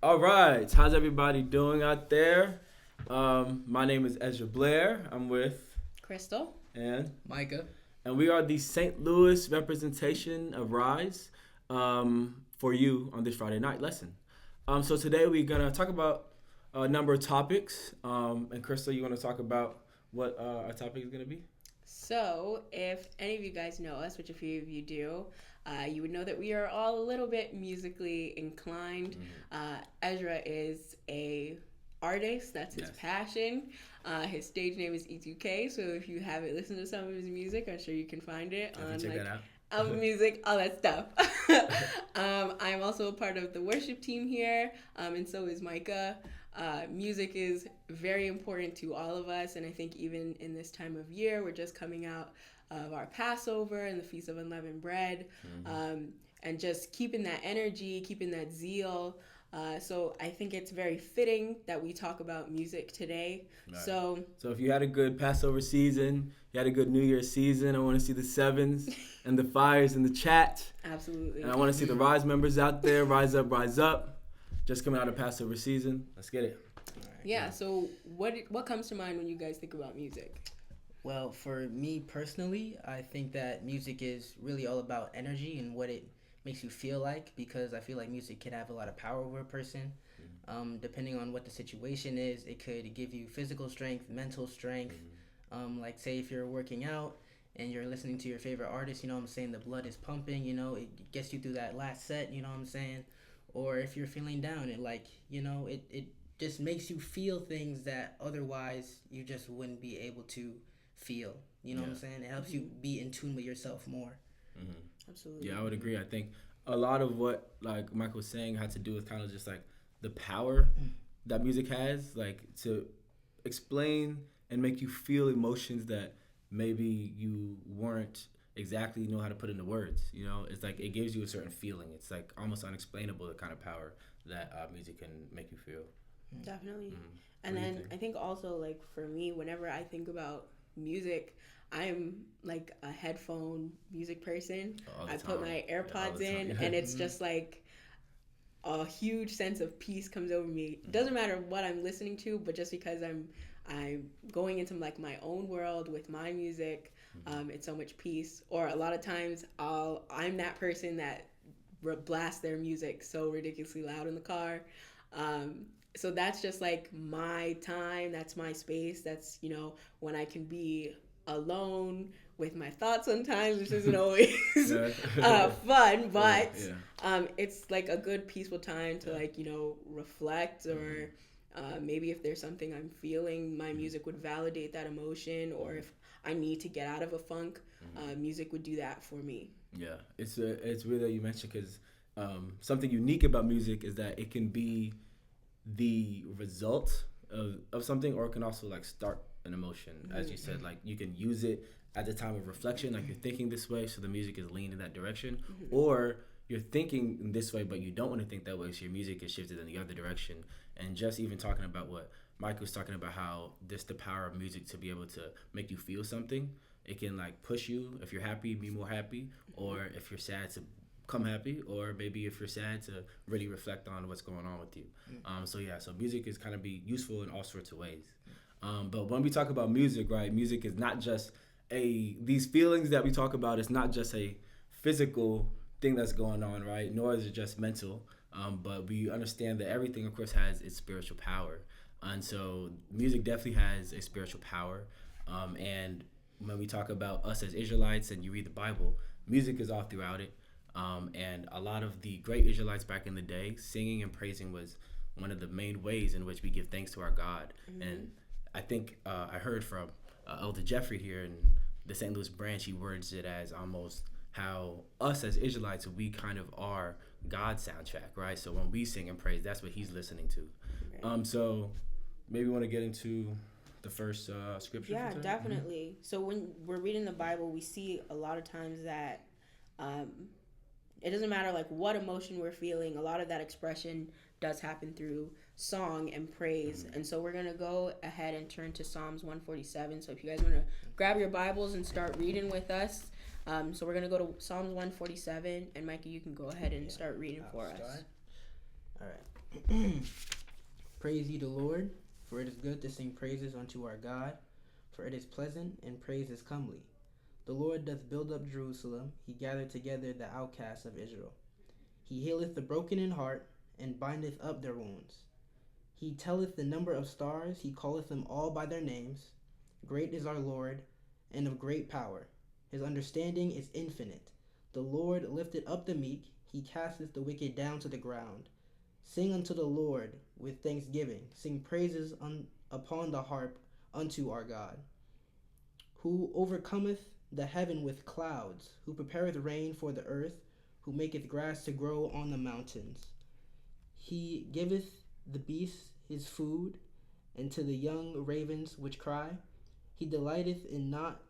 All right, how's everybody doing out there? My name is Ezra Blair. I'm with Crystal. and Micah. and we are the St. Louis representation of Rise for you on this Friday night lesson. So today we're gonna talk about a number of topics. And Crystal, you want to talk about what our topic is gonna be? So, if any of you guys know us, which a few of you do, you would know that we are all a little bit musically inclined. Ezra is a artist; that's his passion. His stage name is E2K. So if you haven't listened to some of his music, I'm sure you can find it on Check that out. Apple Music, all that stuff. I'm also a part of the worship team here, and so is Micah. Music is very important to all of us, and I think even in this time of year, we're just coming out of our Passover and the Feast of Unleavened Bread, and just keeping that energy, keeping that zeal. So I think it's very fitting that we talk about music today. Right. So if you had a good Passover season, you had a good New Year's season, I want to see the sevens and the fires in the chat. absolutely. And I want to see the Rise members out there. Rise up, rise up. Just coming out of Passover season. Let's get it. Yeah. So what comes to mind when you guys think about music? Well, for me personally, I think that music is really all about energy and what it makes you feel like, because I feel like music can have a lot of power over a person. Depending on what the situation is, it could give you physical strength, mental strength. Like say if you're working out and you're listening to your favorite artist, you know what I'm saying, the blood is pumping, you know, it gets you through that last set, you know what I'm saying? Or if you're feeling down, it just makes you feel things that otherwise you just wouldn't be able to feel. You know what I'm saying? It helps you be in tune with yourself more. Absolutely. Yeah, I would agree. I think a lot of what like Michael was saying had to do with kind of just like the power that music has, like to explain and make you feel emotions that maybe you weren't exactly know how to put into words. You know, it's like it gives you a certain feeling. It's like almost unexplainable the kind of power that music can make you feel. Definitely. What And do you then think? I think also like for me, whenever I think about music, I'm like a headphone music person. All the I put time. my Yeah, all AirPods the time. in, Yeah. and it's just like a huge sense of peace comes over me. It doesn't matter what I'm listening to, but just because I'm going into like my own world with my music, it's so much peace. Or a lot of times I'm that person that blast their music so ridiculously loud in the car. So that's just like my time. That's my space. That's, when I can be alone with my thoughts sometimes, which isn't always fun, but it's like a good peaceful time to like, reflect or maybe if there's something I'm feeling, my music would validate that emotion, or if I need to get out of a funk, music would do that for me. Yeah, it's weird that you mentioned because something unique about music is that it can be the result of something, or it can also like start an emotion. As you said, like you can use it at the time of reflection, like you're thinking this way, so the music is leaned in that direction, or you're thinking in this way, but you don't want to think that way, so your music is shifted in the other direction. And just even talking about what Mike was talking about, how this the power of music to be able to make you feel something. It can like push you. If you're happy, be more happy, or if you're sad, to come happy, or maybe if you're sad, to really reflect on what's going on with you. So music is kind of be useful in all sorts of ways. But when we talk about music, right, music is not just these feelings that we talk about. It's not just a physical thing that's going on, right? Nor is it just mental. But we understand that everything, of course, has its spiritual power, and so music definitely has a spiritual power. And when we talk about us as Israelites, and you read the Bible, music is all throughout it. And a lot of the great Israelites back in the day, singing and praising was one of the main ways in which we give thanks to our God. And I think I heard from Elder Jeffrey here in the St. Louis branch. He words it as almost how us as Israelites, we kind of are God's soundtrack, right? So when we sing and praise, that's what he's listening to. So maybe we want to get into the first scripture. Yeah, for today? definitely. So when we're reading the Bible, we see a lot of times that um, it doesn't matter like what emotion we're feeling. A lot of that expression does happen through song and praise. And so we're gonna go ahead and turn to Psalms 147. So if you guys want to grab your Bibles and start reading with us, so we're gonna go to Psalms 147, and Micah, you can go ahead and start reading for us. All right. Praise ye the Lord, for it is good to sing praises unto our God, for it is pleasant, and praise is comely. The Lord doth build up Jerusalem, he gathereth together the outcasts of Israel. He healeth the broken in heart, and bindeth up their wounds. He telleth the number of stars, he calleth them all by their names. Great is our Lord, and of great power. His understanding is infinite. The Lord lifted up the meek, he casteth the wicked down to the ground. Sing unto the Lord with thanksgiving, sing praises upon the harp unto our God. Who overcometh the heaven with clouds, who prepareth rain for the earth, who maketh grass to grow on the mountains. He giveth the beasts his food, and to the young ravens which cry. He delighteth in not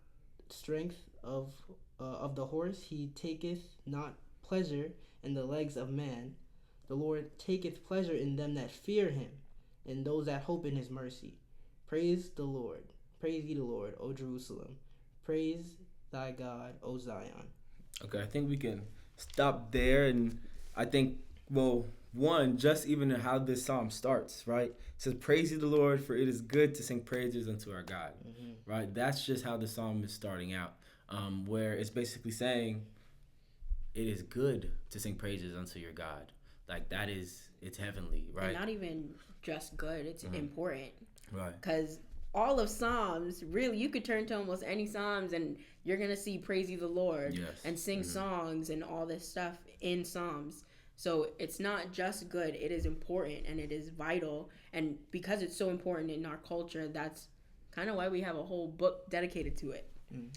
strength of the horse. He taketh not pleasure in the legs of man. The Lord taketh pleasure in them that fear him, in those that hope in his mercy. Praise the Lord. Praise ye the Lord, O Jerusalem. Praise thy God, O Zion. Okay, I think we can stop there. And I think, well, one, just even how this psalm starts, right? It says, praise ye the Lord, for it is good to sing praises unto our God, right? That's just how the psalm is starting out, where it's basically saying it is good to sing praises unto your God. Like, that is, it's heavenly, right? And not even just good, it's important. Right. Because all of Psalms, really, you could turn to almost any Psalms and you're going to see praise ye the Lord and sing songs and all this stuff in Psalms. So it's not just good, it is important and it is vital. And because it's so important in our culture, that's kind of why we have a whole book dedicated to it.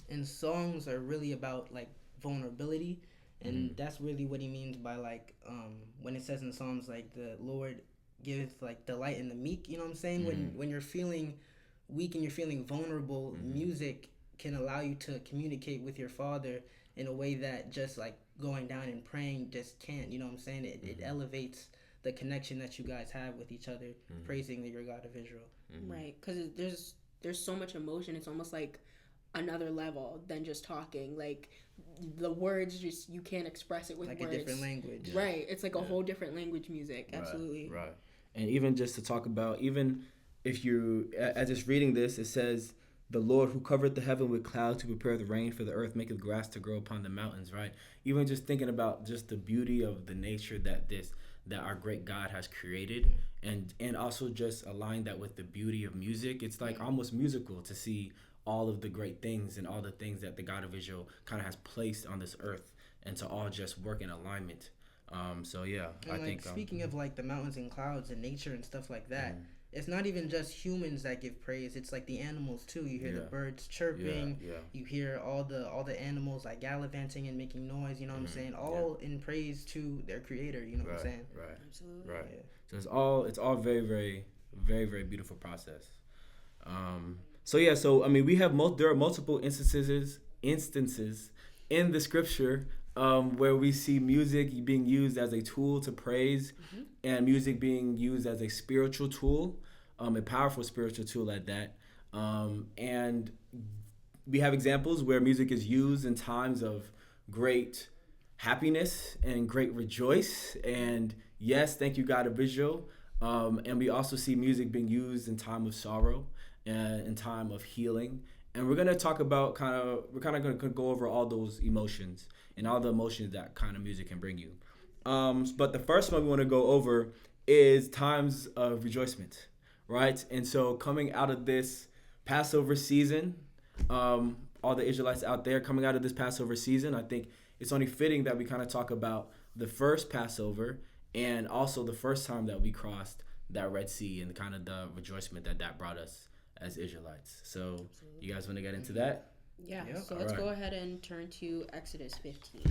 And songs are really about, like, vulnerability. And that's really what he means by, like, when it says in Psalms, like, the Lord giveth, like, delight in the meek, you know what I'm saying? When you're feeling weak and you're feeling vulnerable, music can allow you to communicate with your Father in a way that just, like, going down and praying just can't, you know what I'm saying? It elevates the connection that you guys have with each other, praising your God of Israel. Right, because there's so much emotion. It's almost like another level than just talking. Like, the words, just, you can't express it with like words. Like a different language. Right, it's like a whole different language music. Absolutely. Right. And even just to talk about, even if you, as it's reading this, it says, the Lord who covered the heaven with clouds, to prepare the rain for the earth, maketh grass to grow upon the mountains, right? Even just thinking about just the beauty of the nature that our great God has created, and also just align that with the beauty of music. It's like almost musical to see all of the great things and all the things that the God of Israel kind of has placed on this earth, and to all just work in alignment. So yeah, and I like, think speaking of like the mountains and clouds and nature and stuff like that, it's not even just humans that give praise. It's like the animals too. You hear the birds chirping. You hear all the animals like gallivanting and making noise. You know what I'm saying? All in praise to their creator. You know what I'm saying? Right. Absolutely. Right. So it's all very, very, very, very beautiful process. So I mean, there are multiple instances in the scripture where we see music being used as a tool to praise, and music being used as a spiritual tool, a powerful spiritual tool at that. And we have examples where music is used in times of great happiness and great rejoice. And yes, thank you, God of Israel. And we also see music being used in time of sorrow and in time of healing. And we're going to talk about we're going to go over all those emotions and all the emotions that kind of music can bring you. But the first one we want to go over is times of rejoicement, right? And so coming out of this Passover season, all the Israelites out there coming out of this Passover season, I think it's only fitting that we kind of talk about the first Passover and also the first time that we crossed that Red Sea and kind of the rejoicement that brought us as Israelites. So you guys want to get into that? Yeah, Yep. so let's go ahead and turn to Exodus 15.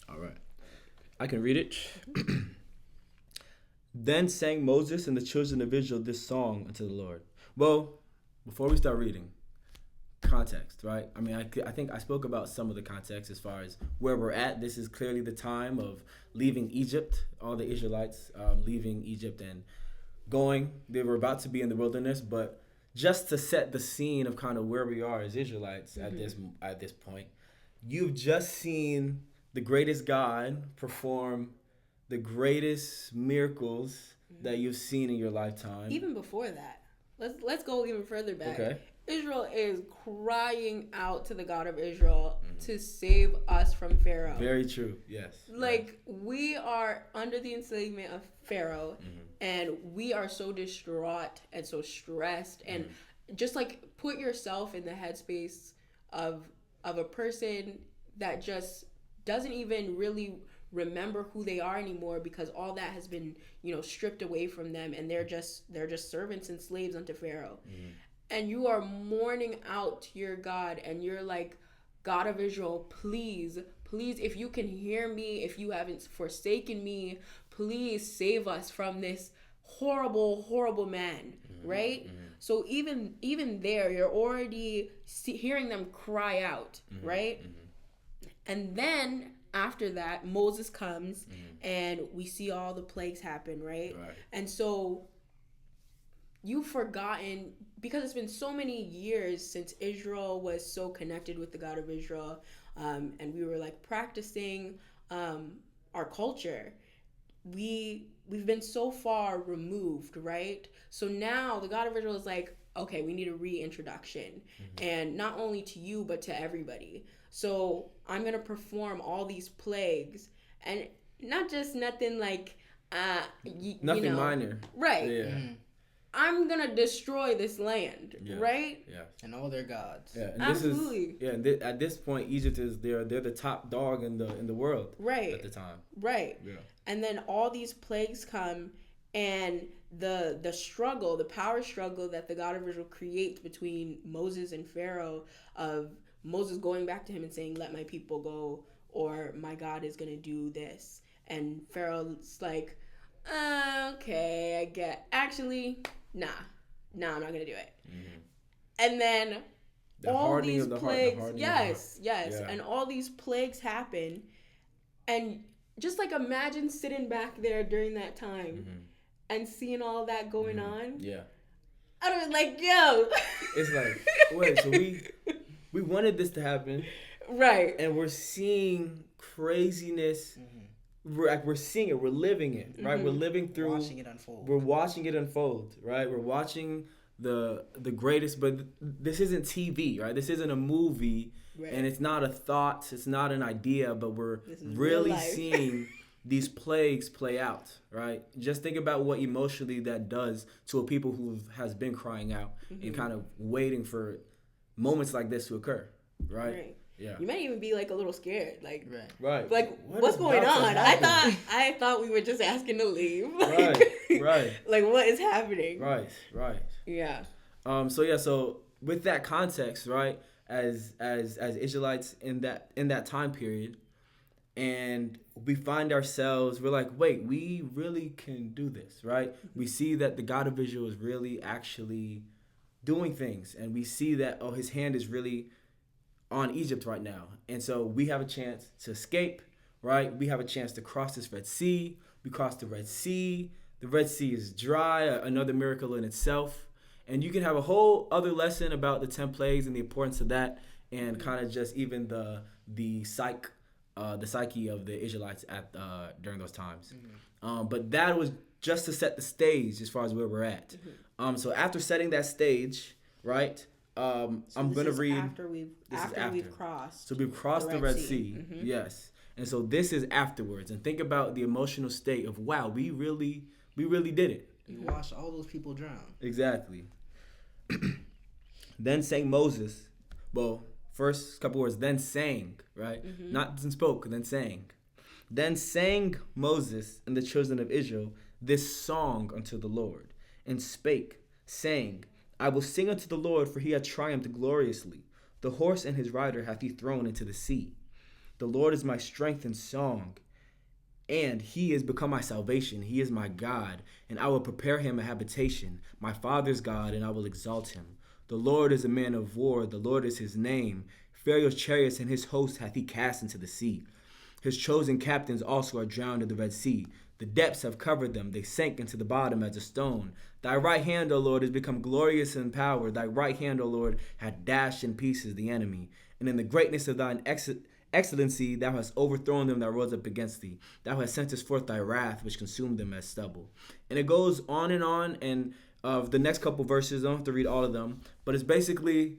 All right. I can read it. Then sang Moses and the children of Israel this song unto the Lord. Well, before we start reading, context, right? I mean, I think I spoke about some of the context as far as where we're at. This is clearly the time of leaving Egypt, all the Israelites leaving Egypt and going. They were about to be in the wilderness, but just to set the scene of kind of where we are as Israelites at this point, you've just seen the greatest God perform the greatest miracles that you've seen in your lifetime. Even before that, let's go even further back. Okay. Israel is crying out to the God of Israel to save us from Pharaoh. Very true. Yes. Like, we are under the enslavement of Pharaoh, and we are so distraught and so stressed. And just like, put yourself in the headspace of a person that just doesn't even really remember who they are anymore, because all that has been, stripped away from them, and they're just servants and slaves unto Pharaoh. And you are mourning out to your God, and you're like, God of Israel, please, if you can hear me, if you haven't forsaken me, please save us from this horrible, horrible man, right? So even there, you're already hearing them cry out, right? And then after that, Moses comes, and we see all the plagues happen, right? And so you've forgotten, because it's been so many years since Israel was so connected with the God of Israel, and we were like practicing our culture. We've been so far removed, right? So now the God of Israel is like, okay, we need a reintroduction, and not only to you but to everybody. So I'm gonna perform all these plagues, and not just nothing like nothing minor, right? Yeah. I'm gonna destroy this land, right? Yeah. And all their gods. Yeah. And absolutely. At this point, Egypt is they're the top dog in the world, right? At the time, right? Yeah. And then all these plagues come, and the struggle, the power struggle that the God of Israel creates between Moses and Pharaoh, of Moses going back to him and saying, "Let my people go," or "My God is gonna do this," and Pharaoh's like, "Okay, I get. Actually, nah, I'm not gonna do it." And then all these plagues, yes, and all these plagues happen, and just like imagine sitting back there during that time and seeing all that going on. Yeah. I was like, yo. It's like, wait, so we wanted this to happen, right? And we're seeing craziness. We're seeing it. We're living it, right? We're living through. Watching it unfold. We're watching it unfold, right? We're watching the greatest, but this isn't TV, right? This isn't a movie, and it's not a thought. It's not an idea, but we're really seeing these plagues play out, right? Just think about what emotionally that does to a people who has been crying out and kind of waiting for moments like this to occur, right? Yeah. You might even be like a little scared, like, right. Like, what's going on? I thought we were just asking to leave. Right. Like, what is happening? Right. Yeah. So with that context, right, as Israelites in that time period, and we find ourselves, we're like, wait, we really can do this, right? We see that the God of Israel is really actually doing things, and we see that, his hand is really on Egypt right now. And so we have a chance to escape, right? We have a chance to cross this Red Sea. We cross the Red Sea. The Red Sea is dry, another miracle in itself. And you can have a whole other lesson about the 10 plagues and the importance of that, and kind of just even the psyche of the Israelites during those times. But that was just to set the stage as far as where we're at. So after setting that stage, right? I'm going to read. After we've crossed. So we've crossed the Red Sea. Yes. And so this is afterwards. And think about the emotional state of, wow, we really did it. You watched all those people drown. Exactly. Then sang Moses. Well, first couple words. Then sang, right? Not spoke, then sang. Then sang Moses and the children of Israel this song unto the Lord, and spake, saying, I will sing unto the Lord, for he hath triumphed gloriously. The horse and his rider hath he thrown into the sea. The Lord is my strength and song, and he is become my salvation. He is my God, and I will prepare him a habitation, my father's God, and I will exalt him. The Lord is a man of war. The Lord is his name. Pharaoh's chariots and his host hath he cast into the sea. His chosen captains also are drowned in the Red Sea. The depths have covered them. They sank into the bottom as a stone. Thy right hand, O Lord, has become glorious in power. Thy right hand, O Lord, hath dashed in pieces the enemy. And in the greatness of thine excellency, thou hast overthrown them that rose up against thee. Thou hast sentest forth thy wrath, which consumed them as stubble. And it goes on, and the next couple verses, I don't have to read all of them, but it's basically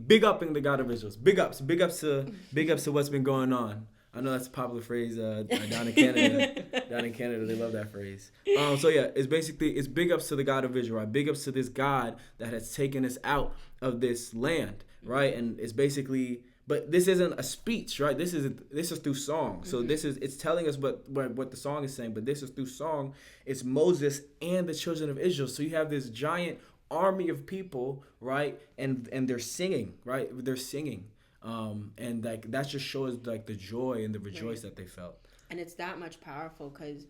big upping the God of Israel. Big ups to what's been going on. I know that's a popular phrase down in Canada. Down in Canada, they love that phrase. It's big ups to the God of Israel, right? Big ups to this God that has taken us out of this land, right? And it's basically, but this isn't a speech, right? This is through song. So it's telling us what the song is saying, but this is through song. It's Moses and the children of Israel. So you have this giant army of people, right? And they're singing, right? They're singing. And like that just shows like the joy and the rejoice that they felt. And it's that much powerful because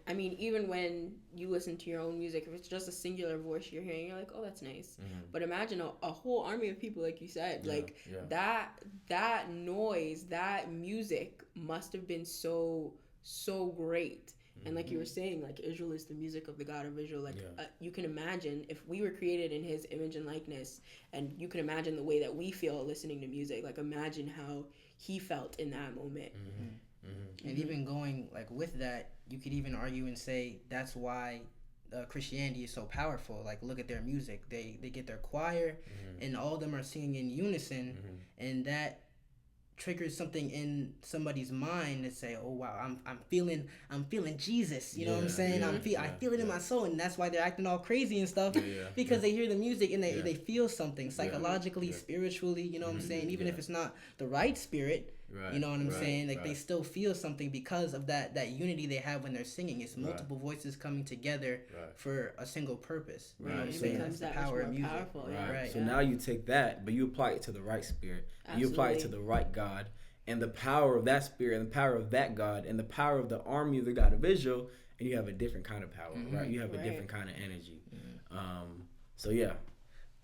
I mean, even when you listen to your own music, if it's just a singular voice you're hearing, you're like, oh, that's nice. But imagine a whole army of people, like you said, that noise, that music must have been so great. And like you were saying, like Israel is the music of the God of Israel. Like you can imagine if we were created in his image and likeness, and you can imagine the way that we feel listening to music. Like imagine how he felt in that moment. And even going like with that, you could even argue and say that's why Christianity is so powerful. Like look at their music. They get their choir, and all of them are singing in unison, and that triggers something in somebody's mind to say, oh wow, I'm feeling Jesus, you know what I'm saying? I feel it in my soul, and that's why they're acting all crazy and stuff because they hear the music and they feel something psychologically, spiritually, you know what I'm saying? Even if it's not the right spirit, you know what I'm saying? Like they still feel something because of that unity they have when they're singing. It's multiple voices coming together for a single purpose. You know what I'm saying? That's the power of music. Powerful, So now you take that, but you apply it to the right spirit. You apply it to the right God, and the power of that spirit, and the power of that God, and the power of the army of the God of Israel, and you have a different kind of power, right? You have a different kind of energy.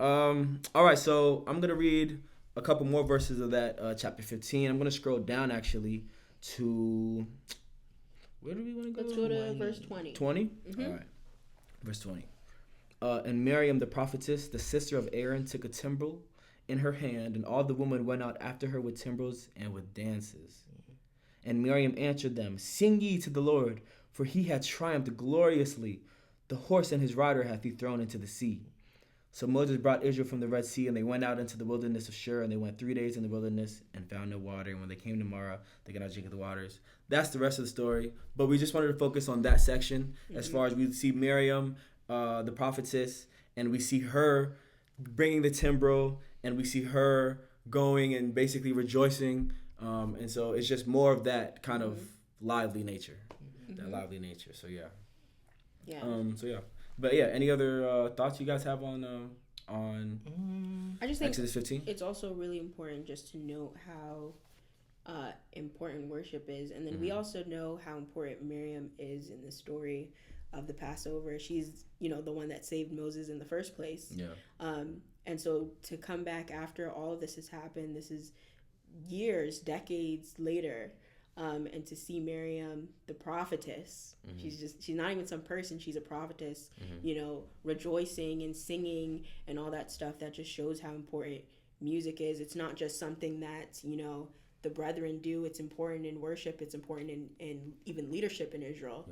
All right, so I'm going to read a couple more verses of that chapter 15. I'm going to scroll down actually to, where do we want to go? Let's go to verse 20. 20? All right, verse 20. And Miriam the prophetess, the sister of Aaron, took a timbrel in her hand, and all the women went out after her with timbrels and with dances. And Miriam answered them, sing ye to the Lord, for he hath triumphed gloriously. The horse and his rider hath he thrown into the sea. So Moses brought Israel from the Red Sea, and they went out into the wilderness of Shur, and they went 3 days in the wilderness and found no water. And when they came to Marah, they could not drink of the waters. That's the rest of the story. But we just wanted to focus on that section as far as we see Miriam, the prophetess, and we see her bringing the timbrel, and we see her going and basically rejoicing. And so it's just more of that kind of lively nature. That lively nature. So But yeah, any other thoughts you guys have on I just think Exodus 15? It's also really important just to note how important worship is. And then we also know how important Miriam is in the story of the Passover. She's, the one that saved Moses in the first place. And so to come back after all of this has happened, this is years, decades later, and to see Miriam, the prophetess, she's not even some person, she's a prophetess, rejoicing and singing and all that stuff. That just shows how important music is. It's not just something that, the brethren do. It's important in worship. It's important in even leadership in Israel.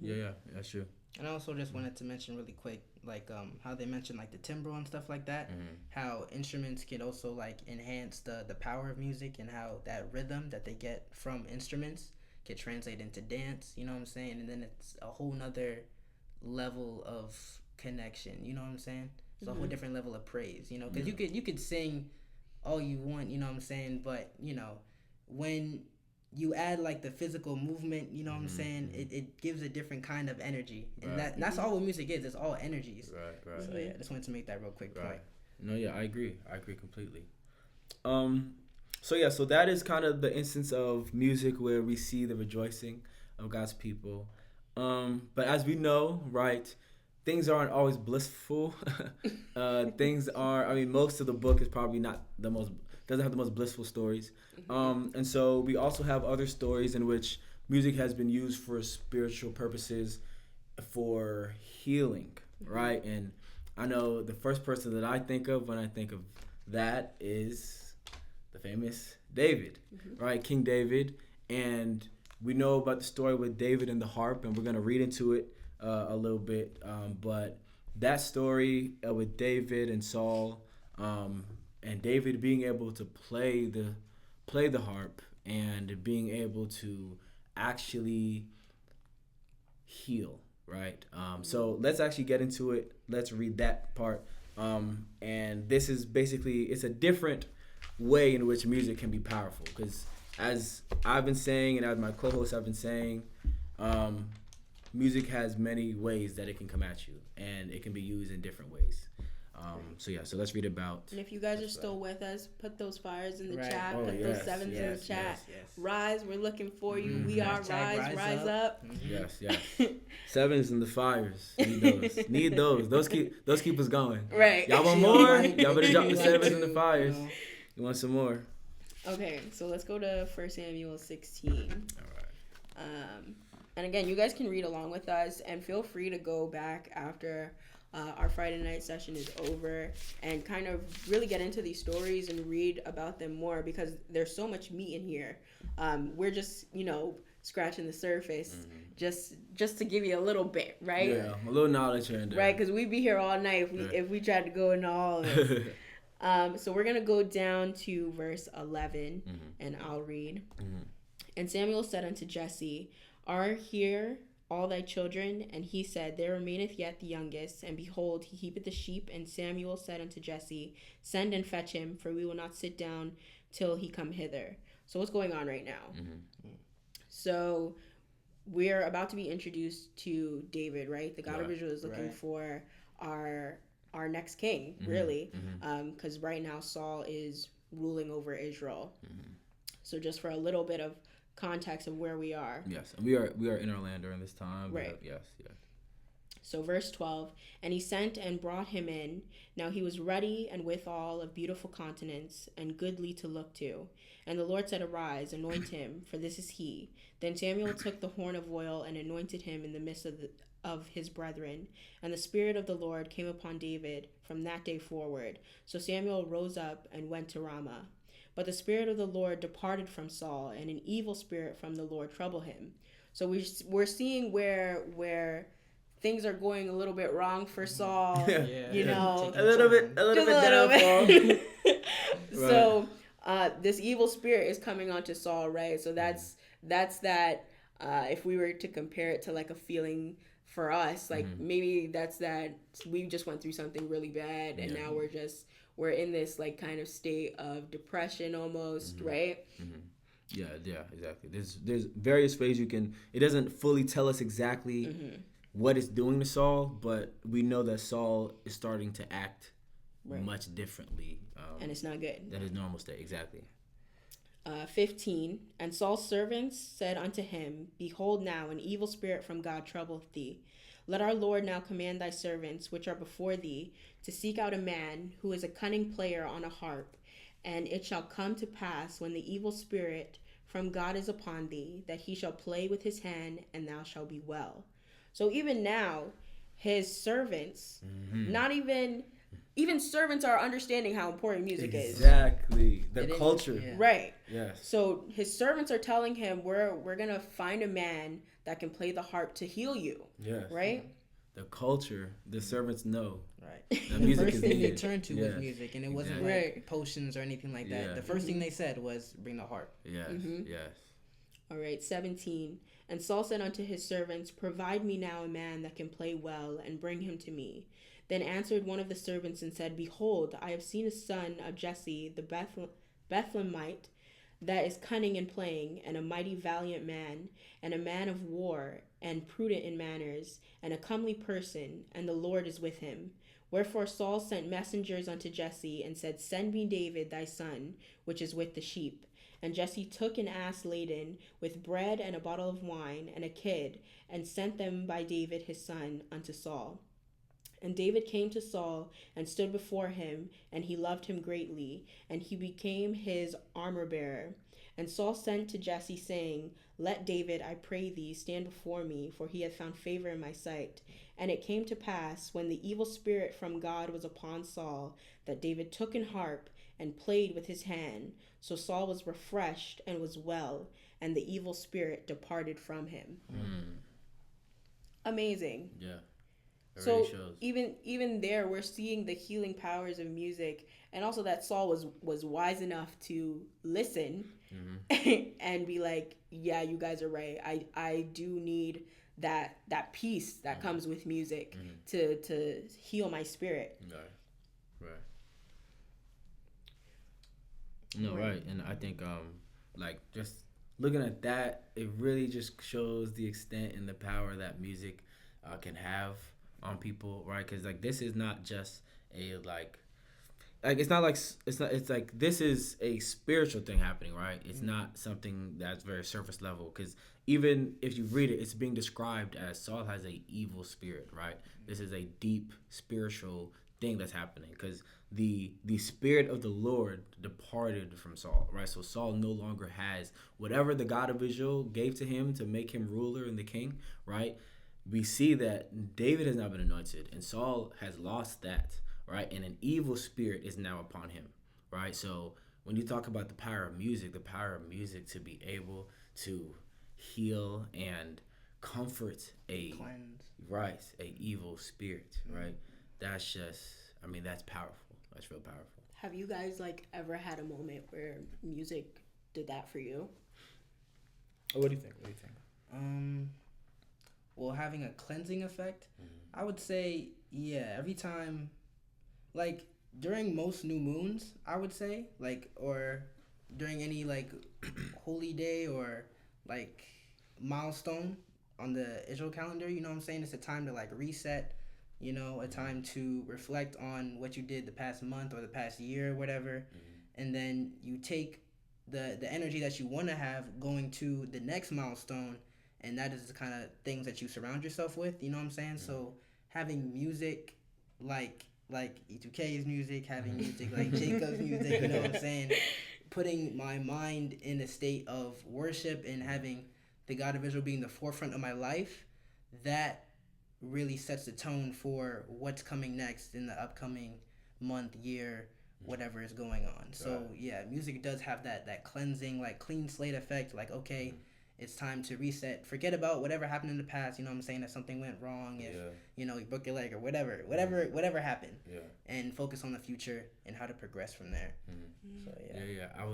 Yeah, that's true. And I also just wanted to mention really quick, like how they mentioned like the timbrel and stuff like that, how instruments can also like enhance the power of music, and how that rhythm that they get from instruments can translate into dance, you know what I'm saying? And then it's a whole nother level of connection, you know what I'm saying? It's a whole different level of praise, because you could sing all you want, you know what I'm saying? But, when you add like the physical movement, you know what I'm saying? It gives a different kind of energy, and that's all what music is. It's all energies. Right. So yeah, I just wanted to make that real quick point. No, yeah, I agree completely. So that is kind of the instance of music where we see the rejoicing of God's people. But as we know, right, things aren't always blissful. Things are. I mean, most of the book is probably not the most. Doesn't have the most blissful stories. And so we also have other stories in which music has been used for spiritual purposes, for healing, right? And I know the first person that I think of when I think of that is the famous David, right? King David. And we know about the story with David and the harp, and we're going to read into it a little bit. But that story with David and Saul, and David being able to play the harp and being able to actually heal, right? So let's actually get into it. Let's read that part. And this is basically, it's a different way in which music can be powerful, because as I've been saying and as my co-hosts have been saying, music has many ways that it can come at you, and it can be used in different ways. So let's read about. And if you guys are still with us, put those fires in the Right. chat. Oh, Put yes, those sevens in the chat. Yes. Rise, we're looking for you. We are Hashtag rise up. Yes. Sevens and the fires. Need those. Those keep us going. Right. Y'all want more? Y'all better drop the sevens and the fires. You want some more? Okay, so let's go to 1 Samuel 16. All right. And again, you guys can read along with us, and feel free to go back after our Friday night session is over and kind of really get into these stories and read about them more, because there's so much meat in here. We're just, scratching the surface, just to give you a little bit, right? Yeah, a little knowledge here and there. Right, because we'd be here all night if we tried to go into all of it. So we're going to go down to verse 11, and I'll read. And Samuel said unto Jesse, Are here all thy children? And he said, There remaineth yet the youngest, and behold, he keepeth the sheep. And Samuel said unto Jesse, Send and fetch him, for we will not sit down till he come hither. So what's going on right now? So we're about to be introduced to David, right? The God of Israel is looking for our next king, really, because right now Saul is ruling over Israel. So just for a little bit of context of where we are. Yes, and we are in our land during this time. Right. Yes. So verse 12, and he sent and brought him in. Now he was ruddy and withal of beautiful countenance and goodly to look to. And the Lord said, Arise, anoint him, for this is he. Then Samuel took the horn of oil and anointed him in the midst of his brethren. And the Spirit of the Lord came upon David from that day forward. So Samuel rose up and went to Ramah. But the Spirit of the Lord departed from Saul, and an evil spirit from the Lord troubled him. So we're seeing where things are going a little bit wrong for Saul. Yeah. A little bit downfall. So this evil spirit is coming onto Saul, right? So that's that. If we were to compare it to like a feeling for us, like maybe that's that we just went through something really bad, and now we're in this like kind of state of depression almost, right? Yeah, exactly. There's various ways you can. It doesn't fully tell us exactly what it's doing to Saul, but we know that Saul is starting to act much differently, and it's not good. Than his normal state. Exactly. 15, and Saul's servants said unto him, Behold now, an evil spirit from God troubleth thee. Let our Lord now command thy servants, which are before thee, to seek out a man who is a cunning player on a harp. And it shall come to pass, when the evil spirit from God is upon thee, that he shall play with his hand, and thou shalt be well. So even now, his servants, not even servants are understanding how important music is. Exactly. The culture. Right. Yes. So his servants are telling him, we're going to find a man that can play the harp to heal you. Yes. Right? The culture, the servants know. Right. The music first is thing they needed. turned to was music, and it wasn't like potions or anything like that. Yeah. The first thing they said was, Bring the harp. Yes. Yes. All right, 17. And Saul said unto his servants, Provide me now a man that can play well, and bring him to me. Then answered one of the servants and said, Behold, I have seen a son of Jesse the Bethlehemite, that is cunning in playing, and a mighty valiant man, and a man of war, and prudent in manners, and a comely person, and the Lord is with him. Wherefore Saul sent messengers unto Jesse, and said, Send me David thy son, which is with the sheep. And Jesse took an ass laden with bread and a bottle of wine and a kid, and sent them by David his son unto Saul. And David came to Saul and stood before him, and he loved him greatly, and he became his armor bearer. And Saul sent to Jesse, saying, Let David, I pray thee, stand before me, for he hath found favor in my sight. And it came to pass, when the evil spirit from God was upon Saul, that David took an harp and played with his hand. So Saul was refreshed and was well, and the evil spirit departed from him. Amazing. Yeah. So Shows. even there, we're seeing the healing powers of music, and also that Saul was wise enough to listen and be like, yeah, you guys are right. I do need that peace that comes with music to heal my spirit. Right. No, right. And I think like just looking at that, it really just shows the extent and the power that music can have on people, right? Because like this is not just a like it's not like it's like this is a spiritual thing happening, right? It's not something that's very surface level, because even if you read it, it's being described as Saul has a evil spirit, right? This is a deep spiritual thing that's happening, because the spirit of the Lord departed from Saul, right? So Saul no longer has whatever the God of Israel gave to him to make him ruler and the king, right? We see that David has now been anointed, and Saul has lost that, right? And an evil spirit is now upon him, right? So when you talk about the power of music to be able to heal and comfort a evil spirit, right? That's just, I mean, that's powerful. That's real powerful. Have you guys like ever had a moment where music did that for you? What do you think? Well, having a cleansing effect, I would say, yeah, every time, like during most new moons, I would say, like, or during any like holy day or like milestone on the Israel calendar, you know what I'm saying? It's a time to like reset, you know, a time to reflect on what you did the past month or the past year or whatever. And then you take the energy that you want to have going to the next milestone, and that is the kind of things that you surround yourself with, you know what I'm saying? So having music like E2K's music, having music like Jacob's music, you know what I'm saying? Putting my mind in a state of worship and having the God of Israel being the forefront of my life, that really sets the tone for what's coming next in the upcoming month, year, whatever is going on. So yeah, music does have that cleansing, like clean slate effect. Like, okay, it's time to reset. Forget about whatever happened in the past. You know what I'm saying? If something went wrong, if you know you broke your leg or whatever happened, and focus on the future and how to progress from there. So yeah. I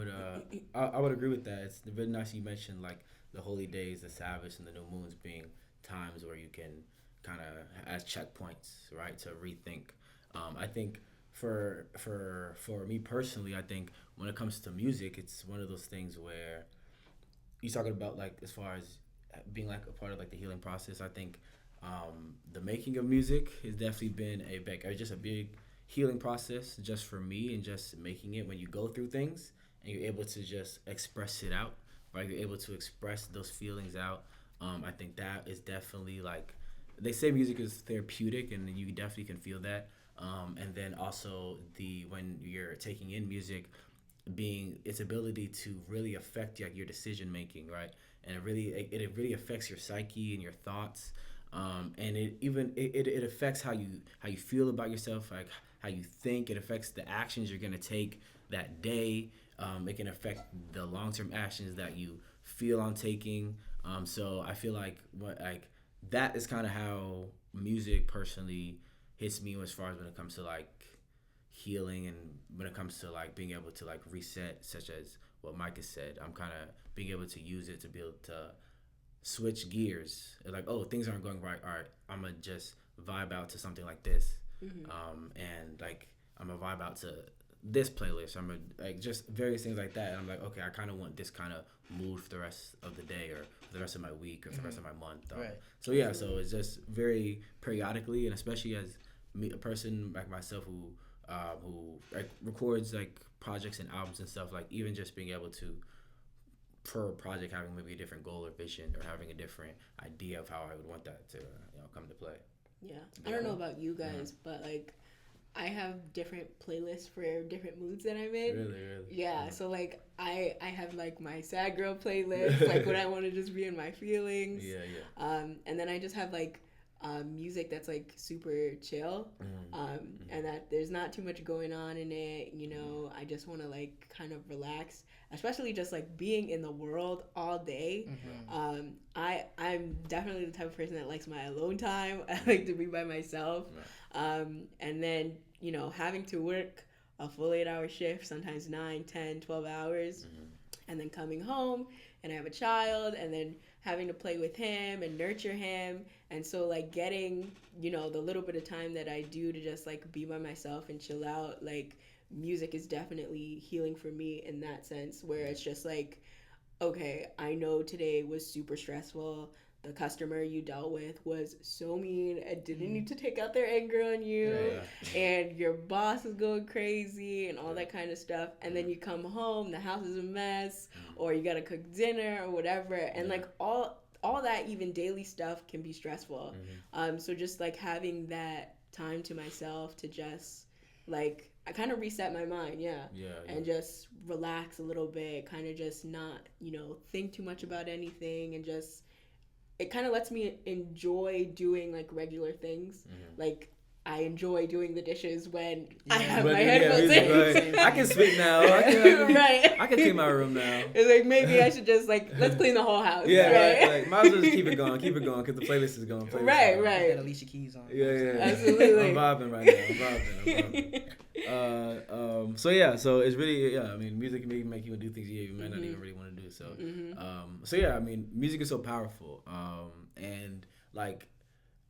would agree with that. It's very nice you mentioned like the holy days, the Sabbaths, and the new moons being times where you can kind of as checkpoints, right, to rethink. I think for me personally, I think when it comes to music, it's one of those things where you're talking about like as far as being like a part of like the healing process. I think the making of music has definitely been a big healing process just for me, and just making it when you go through things and you're able to just express it out, right? You're able to express those feelings out. I think that is definitely like, they say music is therapeutic, and you definitely can feel that. And then also when you're taking in music, being its ability to really affect like your decision making, right? And it really affects your psyche and your thoughts, and it affects how you feel about yourself, like how you think. It affects the actions you're gonna take that day. It can affect the long-term actions that you feel on taking. So I feel like that is kind of how music personally hits me as far as when it comes to like healing, and when it comes to like being able to like reset, such as what Mike has said. I'm kind of being able to use it to be able to switch gears. Like, oh, things aren't going right. All right, I'm gonna just vibe out to something like this, and like I'm gonna vibe out to this playlist. I'm gonna like just various things like that. And I'm like, okay, I kind of want this kind of mood for the rest of the day, or for the rest of my week, or for the rest of my month. Right. So yeah, so it's just very periodically, and especially as a person like myself who like records like projects and albums and stuff, like even just being able to, per project, having maybe a different goal or vision, or having a different idea of how I would want that to come to play. Yeah. I don't know about you guys, but like I have different playlists for different moods that I'm in. Really? Yeah. So like I have like my sad girl playlist, like when I want to just be in my feelings. Yeah. And then I just have like music that's like super chill. And that there's not too much going on in it. You know, I just want to like kind of relax, especially just like being in the world all day. I'm definitely the type of person that likes my alone time. I like to be by myself. And then, you know, having to work a full 8-hour shift, sometimes 9, 10, 12 hours, and then coming home and I have a child and then having to play with him and nurture him. And so like getting, you know, the little bit of time that I do to just like be by myself and chill out, like music is definitely healing for me in that sense, where it's just like, okay, I know today was super stressful. The customer you dealt with was so mean and didn't need to take out their anger on you. And your boss is going crazy and all that kind of stuff. And then you come home, the house is a mess, or you got to cook dinner or whatever. And like all that, even daily stuff, can be stressful. So just like having that time to myself to just like, I kind of reset my mind, and just relax a little bit, kind of just not, you know, think too much about anything, and just, it kind of lets me enjoy doing like regular things. Like I enjoy doing the dishes when I have my headphones in. I can sleep now. I can clean my room now. It's like maybe I should just like, let's clean the whole house. Like, might as well just keep it going because the playlist is going. Right. Got Alicia Keys on. Yeah. Absolutely. I'm vibing right now. I'm vibing. So it's really, I mean, music can make you do things you might not even really want to do. So, I mean, music is so powerful. And like,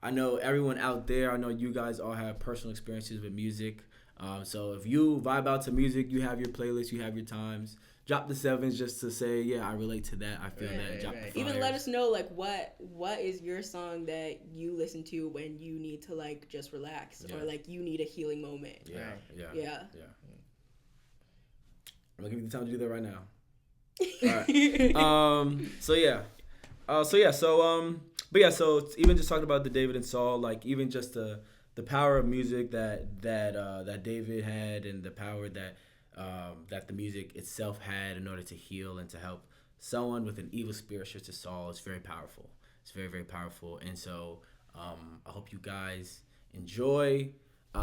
I know everyone out there, I know you guys all have personal experiences with music. So if you vibe out to music, you have your playlist, you have your times. Drop the 7s just to say, I relate to that. I feel that. Drop the 5s. Even let us know like what is your song that you listen to when you need to like just relax or like you need a healing moment. Yeah. I'm gonna give you the time to do that right now. All right. So even just talking about the David and Saul, like even just the power of music that David had, and the power that the music itself had in order to heal and to help someone with an evil spirit such as Saul, is very powerful. It's very, very powerful. And so I hope you guys enjoy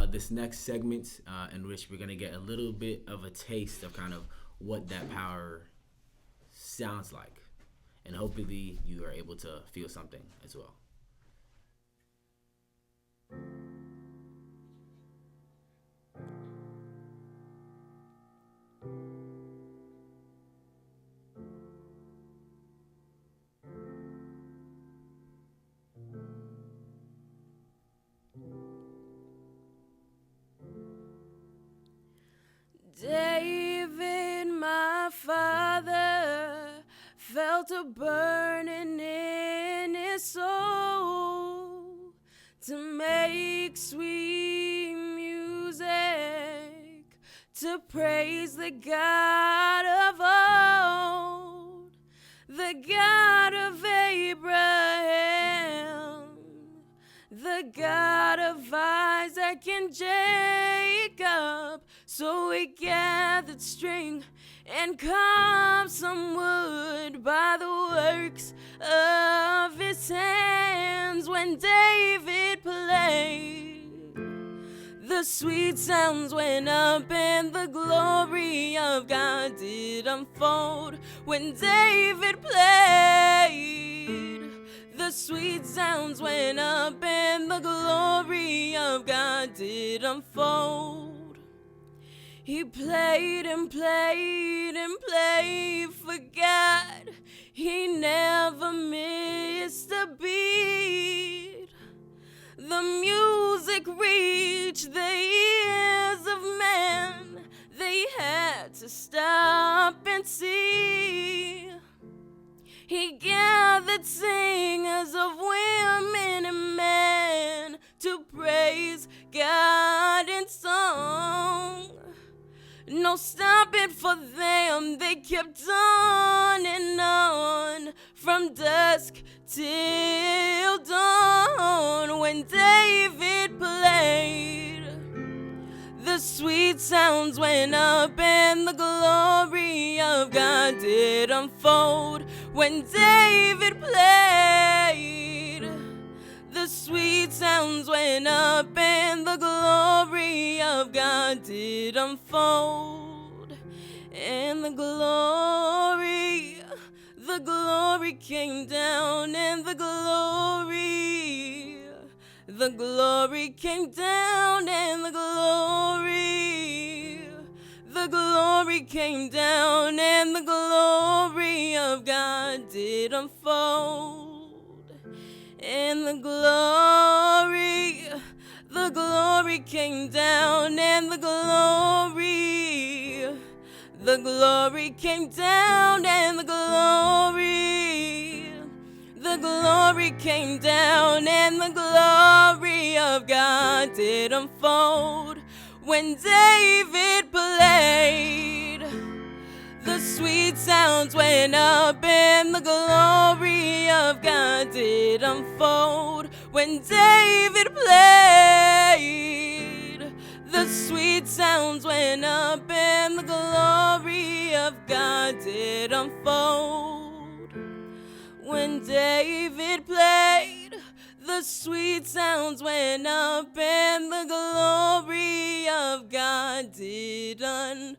this next segment in which we're gonna get a little bit of a taste of kind of what that power sounds like. And hopefully you are able to feel something as well. David, my father, felt a burning in his soul to make sweet music, to praise the God of old, the God of Abraham, the God of Isaac and Jacob. So we gathered string and carved some wood by the works of his hands. When David played, the sweet sounds went up and the glory of God did unfold. When David played, the sweet sounds went up and the glory of God did unfold. He played and played and played for God. He never missed a beat. The music reached the ears of men. They had to stop and see. He gathered singers of women and men to praise God in song. No stopping for them, they kept on and on, from dusk till dawn. when David played. The sweet sounds went up and the glory of God did unfold when David played. The sweet sounds went up and the glory of God did unfold. And the glory came down, and the glory came down, and the glory came down, and the glory of God did unfold. And the glory came down, and the glory came down, and the glory came down, and the glory of God did unfold when David played. The sweet sounds went up and the glory of God did unfold when David played. The sweet sounds went up and the glory of God did unfold when David played. The sweet sounds went up and the glory of God did unfold.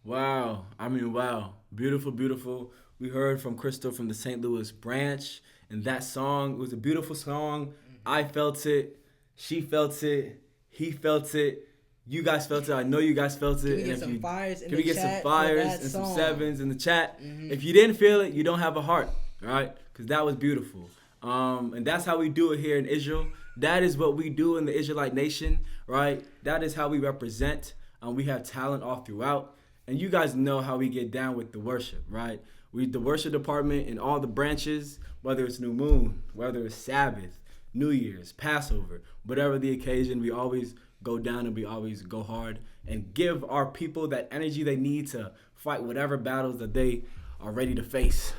Wow. I mean, wow. Beautiful, beautiful. We heard from Crystal from the St. Louis branch, and that song was a beautiful song. I felt it. She felt it. He felt it. You guys felt it. I know you guys felt it. Can we get some fires in the chat? Can we get some fires and some sevens in the chat? If you didn't feel it, you don't have a heart, all right? Because that was beautiful. And that's how we do it here in Israel. That is what we do in the Israelite nation, right? That is how we represent. We have talent all throughout. And you guys know how we get down with the worship, right? The worship department in all the branches, whether it's New Moon, whether it's Sabbath, New Year's, Passover, whatever the occasion, we always go down and we always go hard and give our people that energy they need to fight whatever battles that they are ready to face.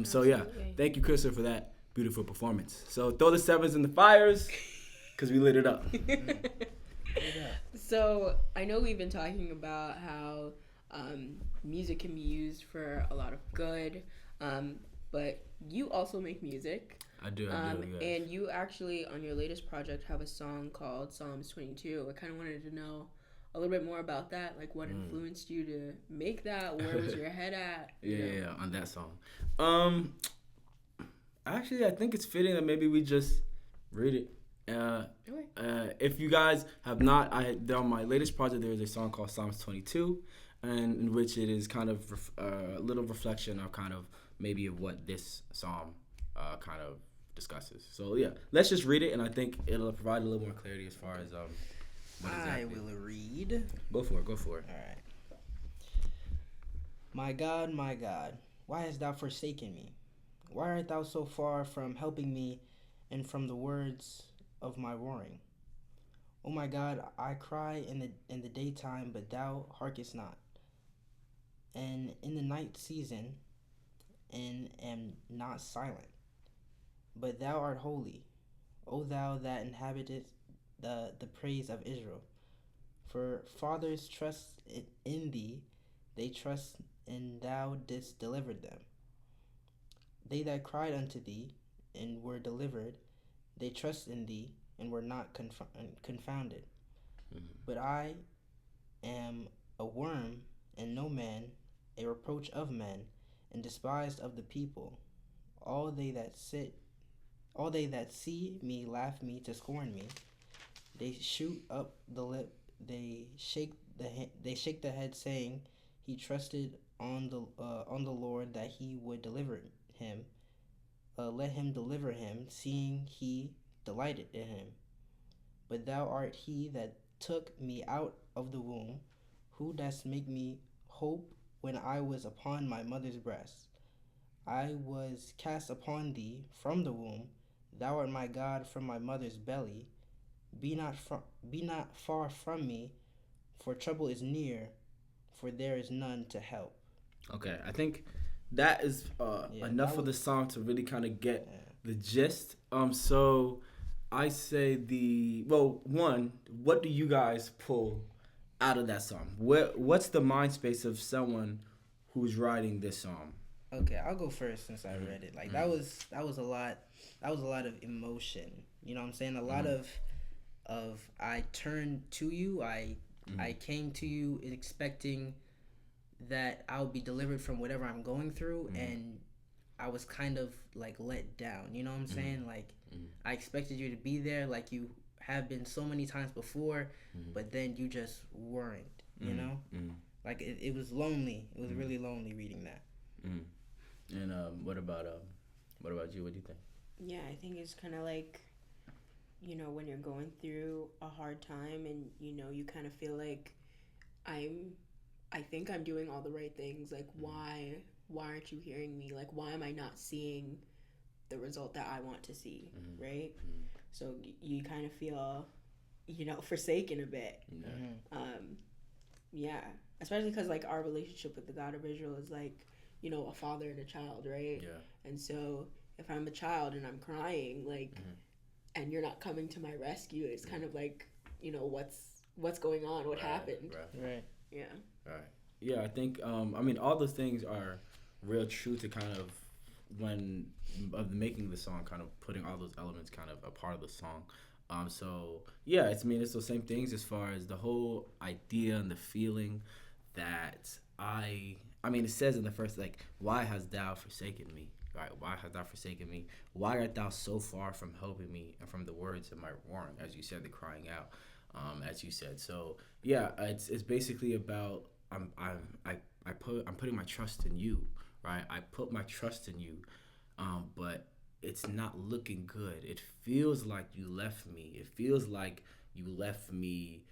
So yeah, thank you, Krista, for that beautiful performance. So throw the sevens in the fires because we lit it up. So I know we've been talking about how music can be used for a lot of good, but you also make music. I do. And you actually, on your latest project, have a song called Psalms 22. I kind of wanted to know a little bit more about that. Like, what influenced you to make that? Where was your head at? Yeah, on that song. Actually, I think it's fitting that maybe we just read it. If you guys have not, on my latest project, there is a song called Psalms 22, and in which it is kind of a little reflection of kind of maybe of what this psalm kind of discusses. So yeah, let's just read it, and I think it'll provide a little more clarity as far as what exactly. I will read. Go for it. All right. My God, why hast thou forsaken me? Why art thou so far from helping me, and from the words of my roaring? O my God, I cry in the daytime, but thou hearkest not, and in the night season, and am not silent. But thou art holy, O thou that inhabitest the praise of Israel. For fathers trust in thee, they trust, and thou didst deliver them. They that cried unto thee, and were delivered, they trust in thee, and were not confounded. But I am a worm, and no man, a reproach of men, and despised of the people. All they that see me laugh me to scorn me. They shoot up the lip, they shake the head, saying, He trusted on the Lord that he would deliver him. Let him deliver him, seeing he delighted in him. But thou art he that took me out of the womb, who dost make me hope when I was upon my mother's breast. I was cast upon thee from the womb. Thou art my God from my mother's belly. Be not far from me, for trouble is near, for there is none to help. Okay, I think that is enough that of the was- song to really kind of get Yeah. the gist. So I say one, what do you guys pull out of that song? What's the mind space of someone who's writing this song? Okay, I'll go first since I read it. Like that was a lot. That was a lot of emotion. You know what I'm saying? A lot of I turned to you. I came to you expecting that I'll be delivered from whatever I'm going through, and I was kind of like let down. You know what I'm saying? Like I expected you to be there, like you have been so many times before, but then you just weren't. You know, like it was lonely. It was really lonely reading that. And what about you? What do you think? Yeah, I think it's kind of like, you know, when you're going through a hard time and, you know, you kind of feel like I think I'm doing all the right things. Like, why aren't you hearing me? Like, why am I not seeing the result that I want to see, right? So you kind of feel, you know, forsaken a bit. Yeah, especially because, like, our relationship with the God of Israel is like, you know, a father and a child, right? Yeah. And so if I'm a child and I'm crying, like, and you're not coming to my rescue, it's kind of like, you know, what's going on? What happened? Right. Yeah. Right. Yeah, I think I mean all those things are real true to kind of making the song, kind of putting all those elements kind of a part of the song. So yeah, it's those same things as far as the whole idea and the feeling that I mean, it says in the first, like, why hast thou forsaken me? Right? Why hast thou forsaken me? Why art thou so far from helping me and from the words of my warning? As you said, the crying out, as you said. So yeah, it's basically about I'm putting my trust in you, right? I put my trust in you, but it's not looking good. It feels like you left me. It feels like you left me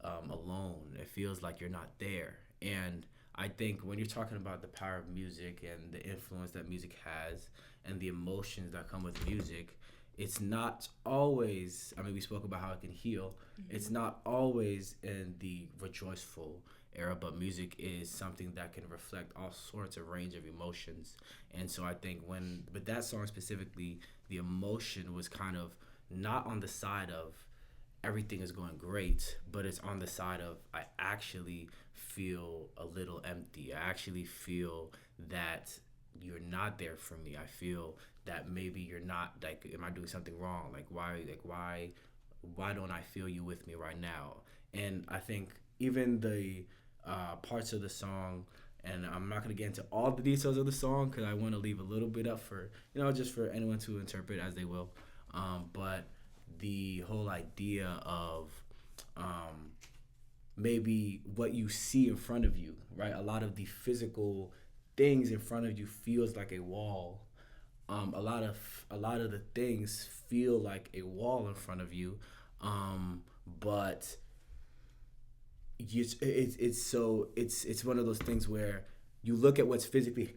alone. It feels like you're not there. And I think when you're talking about the power of music and the influence that music has and the emotions that come with music, it's not always, I mean, we spoke about how it can heal. It's not always in the rejoiceful era, but music is something that can reflect all sorts of range of emotions. And so I think with that song specifically, the emotion was kind of not on the side of everything is going great, but it's on the side of I actually feel a little empty. I actually feel that you're not there for me. I feel that maybe you're not, like, am I doing something wrong? Like why don't I feel you with me right now? And I think even the parts of the song, and I'm not going to get into all the details of the song because I want to leave a little bit up for, just for anyone to interpret as they will. But the whole idea of maybe what you see in front of you, right? A lot of the physical things in front of you feels like a wall. A lot of the things feel like a wall in front of you, but it's one of those things where you look at what's physically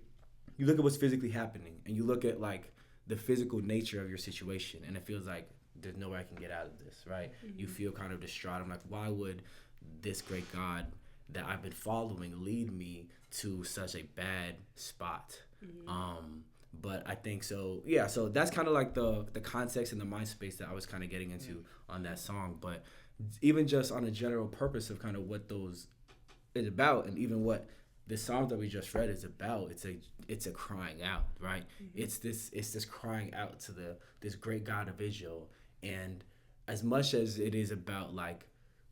happening, and you look at like the physical nature of your situation, and it feels like there's no way I can get out of this, right? You feel kind of distraught. I'm like, why would this great God that I've been following lead me to such a bad spot? But I think so. Yeah. So that's kind of like the context and the mind space that I was kind of getting into on that song. But even just on a general purpose of kind of what those is about, and even what the song that we just read is about, it's a crying out, right? It's this crying out to this great God of Israel. And as much as it is about like,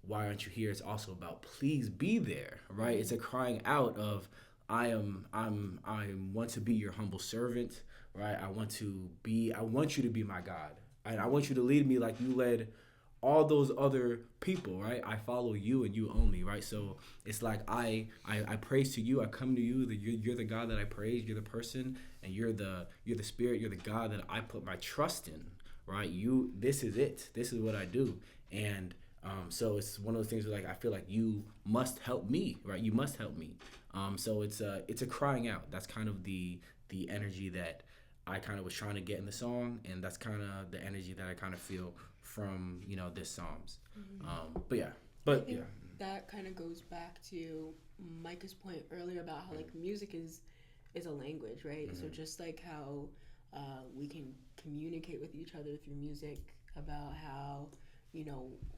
why aren't you here? It's also about please be there, right? It's a crying out of I want to be your humble servant, right? I want you to be my God. And I want you to lead me like you led all those other people, right? I follow you and you only, right? So it's like I praise to you. I come to you. You're the God that I praise. You're the person, and you're the spirit. You're the God that I put my trust in, right? This is it. This is what I do. And so it's one of those things where like I feel like you must help me, right? You must help me. So it's a crying out. That's kind of the energy that I kind of was trying to get in the song, and that's kind of the energy that I kind of feel from this Psalms. But yeah. that kind of goes back to Micah's point earlier about how like music is a language, right? So just like how we can communicate with each other through music about how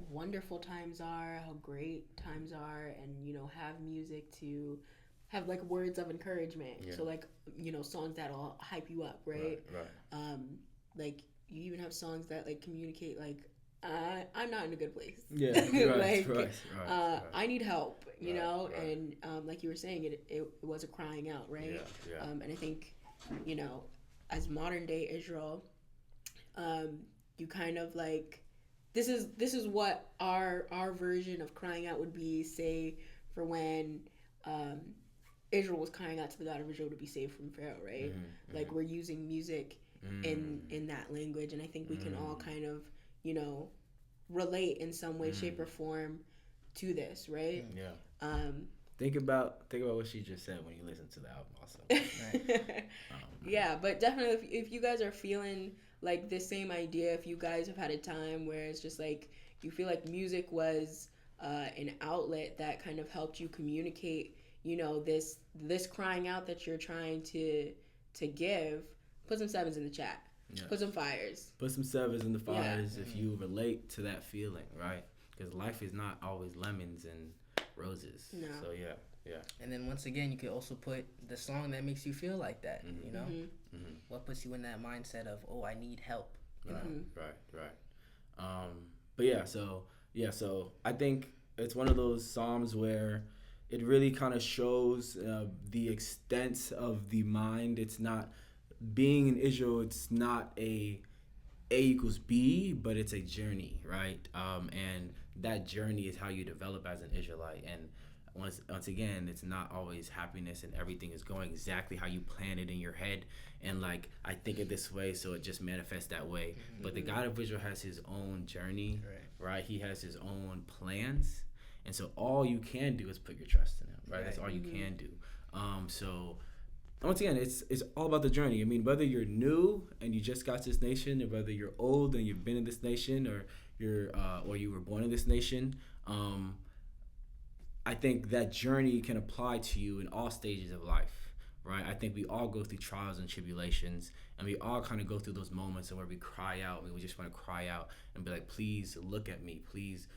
wonderful times are, how great times are, and have music to have like words of encouragement. So like songs that'll hype you up, right? Like you even have songs that like communicate like I'm not in a good place. Like I need help, and like you were saying, it was a crying out, right? And I think as modern day Israel, you kind of like this is what our version of crying out would be, say for when Israel was crying out to the God of Israel to be saved from Pharaoh, right? Like we're using music in that language, and I think we can all kind of relate in some way, shape, or form to this, right? Think about what she just said when you listen to the album also. Right? Yeah, but definitely if you guys are feeling like the same idea, if you guys have had a time where it's just like you feel like music was an outlet that kind of helped you communicate this crying out that you're trying to give, put some sevens in the chat. Put some fires. Put some sevens in the fires if you relate to that feeling, right? Because life is not always lemons and roses. No. So yeah. And then once again, you could also put the song that makes you feel like that. What puts you in that mindset of, oh, I need help. Right. But so I think it's one of those psalms where it really kind of shows the extent of the mind. It's not being in Israel. It's not A equals B, but it's a journey, right? And that journey is how you develop as an Israelite. And once again, it's not always happiness and everything is going exactly how you plan it in your head. And like, I think it this way, so it just manifests that way. But the God of Israel has his own journey, right? He has his own plans. And so all you can do is put your trust in him, right? That's all you can do. So once again, it's all about the journey. I mean, whether you're new and you just got to this nation, or whether you're old and you've been in this nation, or you were born in this nation, I think that journey can apply to you in all stages of life, right? I think we all go through trials and tribulations, and we all kind of go through those moments where we cry out. We just want to cry out and be like, please look at me. Please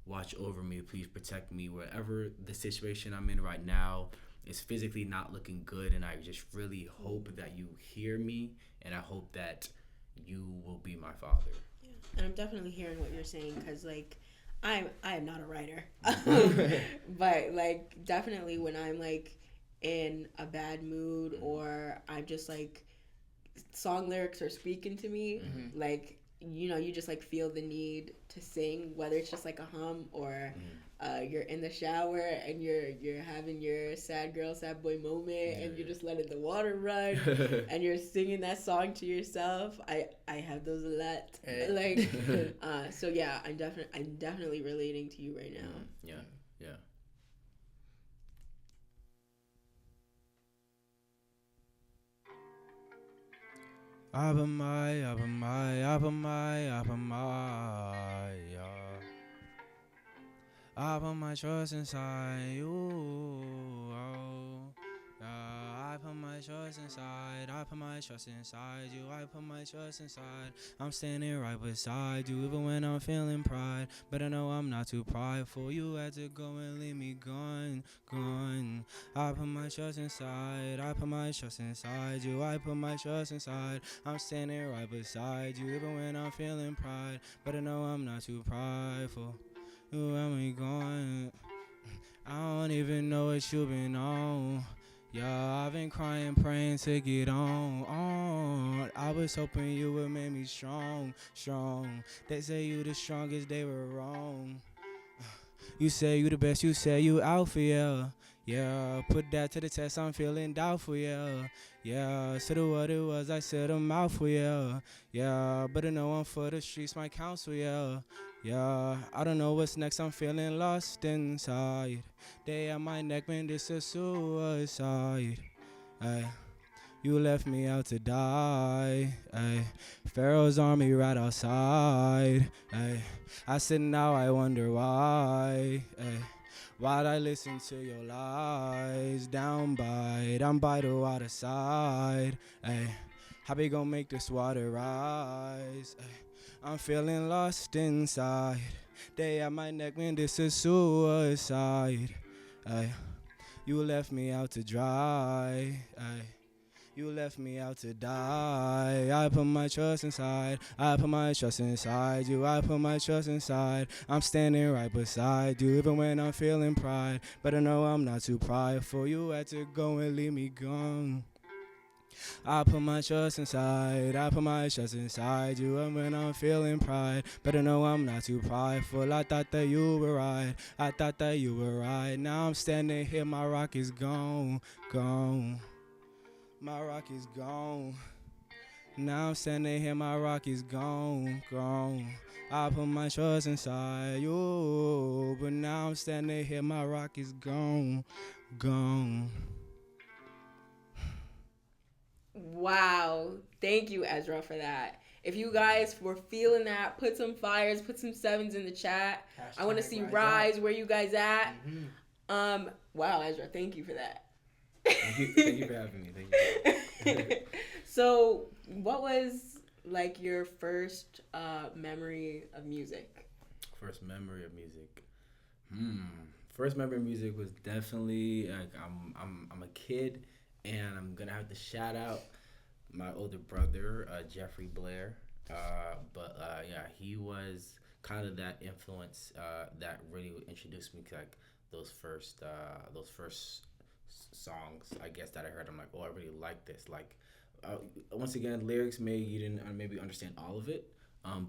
watch over me. Please protect me. Wherever the situation I'm in right now is physically not looking good, and I just really hope that you hear me, and I hope that you will be my father. Yeah, and I'm definitely hearing what you're saying, because like I am not a writer, but like definitely when I'm like in a bad mood, or I'm just like song lyrics are speaking to me, like you just like feel the need to sing, whether it's just like a hum, or you're in the shower and you're having your sad girl, sad boy moment, and you're just letting the water run, and you're singing that song to yourself. I have those a lot. Like, so yeah, I'm definitely relating to you right now. Yeah. Abamai, I put my trust inside you. I put my trust inside. I put my trust inside you. I put my trust inside. I'm standing right beside you, even when I'm feeling pride. But I know I'm not too prideful. You had to go and leave me gone. I put my trust inside. I put my trust inside you. I put my trust inside. I'm standing right beside you, even when I'm feeling pride. But I know I'm not too prideful. Where am I going? I don't even know what you've been on. Yeah, I've been crying, praying to get on. I was hoping you would make me strong. They say you the strongest, they were wrong. You say you the best, you say you alpha, yeah. Put that to the test, I'm feeling doubtful, yeah. Said what it was, I said a mouthful, yeah. But I know I'm for the streets, my counsel, yeah. I don't know what's next, I'm feeling lost inside. They at my neck, man, this is suicide. Ay, you left me out to die. Ay, Pharaoh's army right outside. Ay, I said now I wonder why. Ay, Why'd I listen to your lies? Down by the waterside. Ay, how we gon' make this water rise? Ay, I'm feeling lost inside. They at my neck when this is suicide. Ay, you left me out to dry. Ay, you left me out to die. I put my trust inside. I put my trust inside you. I put my trust inside. I'm standing right beside you, even when I'm feeling pride. But I know I'm not too prideful. You had to go and leave me gone. I put my trust inside. I put my trust inside you, and when I'm feeling pride. But I know I'm not too prideful. I thought that you were right. I thought that you were right. Now I'm standing here. My rock is gone, gone. My rock is gone. Now I'm standing here, my rock is gone, gone. I put my trust inside you, but now I'm standing here, my rock is gone, gone. Wow. Thank you, Ezra, for that. If you guys were feeling that, put some fires, put some sevens in the chat. I want to see rise. Where you guys at? Mm-hmm. Wow, Ezra, thank you for that. Thank you for having me. Thank you. So, what was like your first memory of music? First memory of music. First memory of music was definitely like I'm a kid, and I'm gonna have to shout out my older brother, Jeffrey Blair. Yeah, he was kind of that influence that really introduced me to like those first songs, I guess, that I heard. I'm like, oh, I really like this. Like, once again, lyrics you didn't maybe understand all of it,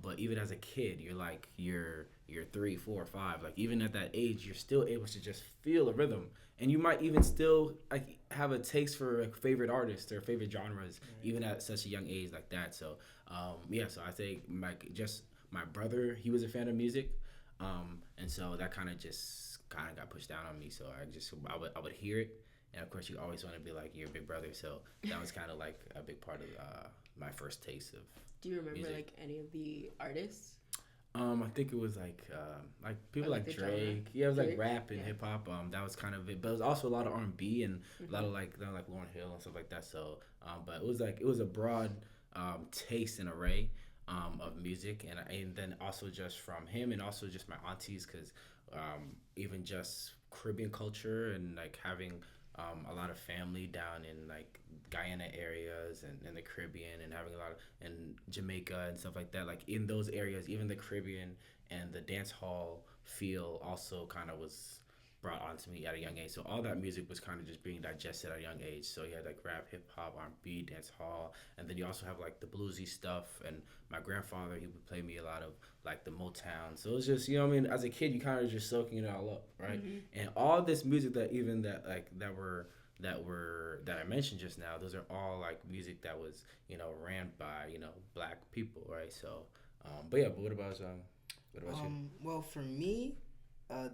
but even as a kid, you're 3, 4, 5. Like, even at that age, you're still able to just feel a rhythm, and you might even still like have a taste for like favorite artists or favorite genres, even at such a young age like that. So, so I say my brother, he was a fan of music, and so that kind of got pushed down on me. So I would hear it. And of course, you always want to be like your big brother, so that was kind of like a big part of my first taste of. Do you remember music. like any of the artists? I think it was like people like Drake. Genre? Yeah, it was like rap and hip hop. That was kind of it, but it was also a lot of R&B and a lot of like Lauryn Hill and stuff like that. So, but it was a broad taste and array of music, and then also just from him and also just my aunties, because even just Caribbean culture and like having. A lot of family down in like Guyana areas and in the Caribbean, and having a lot of in Jamaica and stuff like that. Like in those areas, even the Caribbean and the dance hall feel also kind of was brought onto me at a young age. So all that music was kind of just being digested at a young age. So you had like rap, hip hop, R&B, dance hall, and then you also have like the bluesy stuff. And my grandfather, he would play me a lot of like the Motown. So it was just, as a kid, you kind of just soaking it all up, right? Mm-hmm. And all this music that I mentioned just now, those are all like music that was ran by black people, right? So, but what about you? Well, for me,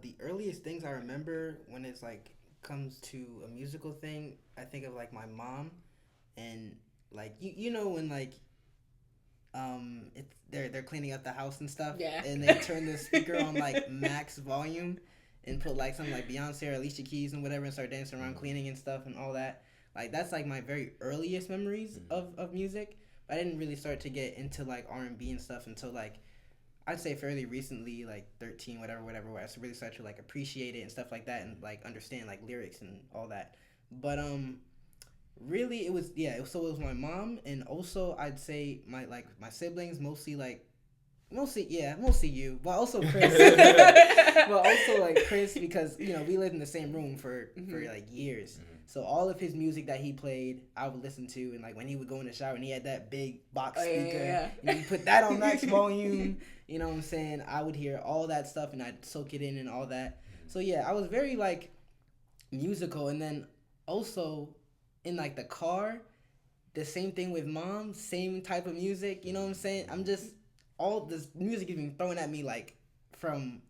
the earliest things I remember when it's like comes to a musical thing, I think of like my mom, and like when like they're cleaning up the house and stuff, and they turn the speaker on like max volume and put like something like Beyonce or Alicia Keys and whatever and start dancing around cleaning and stuff and all that. Like that's like my very earliest memories of music. But I didn't really start to get into like R&B and stuff until like I'd say fairly recently, like 13, whatever, where I really started to like appreciate it and stuff like that, and like understand like lyrics and all that. But really it was my mom, and also I'd say my siblings, mostly you, but also Chris. But also like Chris, because we lived in the same room for like years. So all of his music that he played, I would listen to, and like when he would go in the shower and he had that big box speaker, and you put that on max volume, you know what I'm saying? I would hear all that stuff and I'd soak it in and all that. So yeah, I was very like musical, and then also in like the car, the same thing with mom, same type of music, you know what I'm saying? I'm just all this music is being thrown at me like from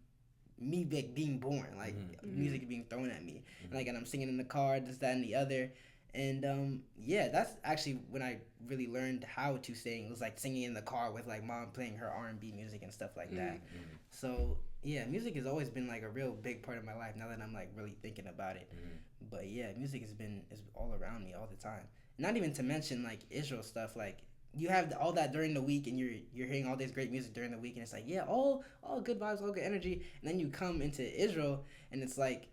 me being born, like music being thrown at me, and I'm singing in the car, this, that, and the other, and that's actually when I really learned how to sing. It was like singing in the car with like mom playing her R&B music and stuff like that. So Yeah, music has always been like a real big part of my life. Now that I'm like really thinking about it, but yeah, music is all around me all the time. Not even to mention like Israel stuff. Like you have all that during the week, and you're hearing all this great music during the week, and it's like yeah, all good vibes, all good energy. And then you come into Israel, and it's like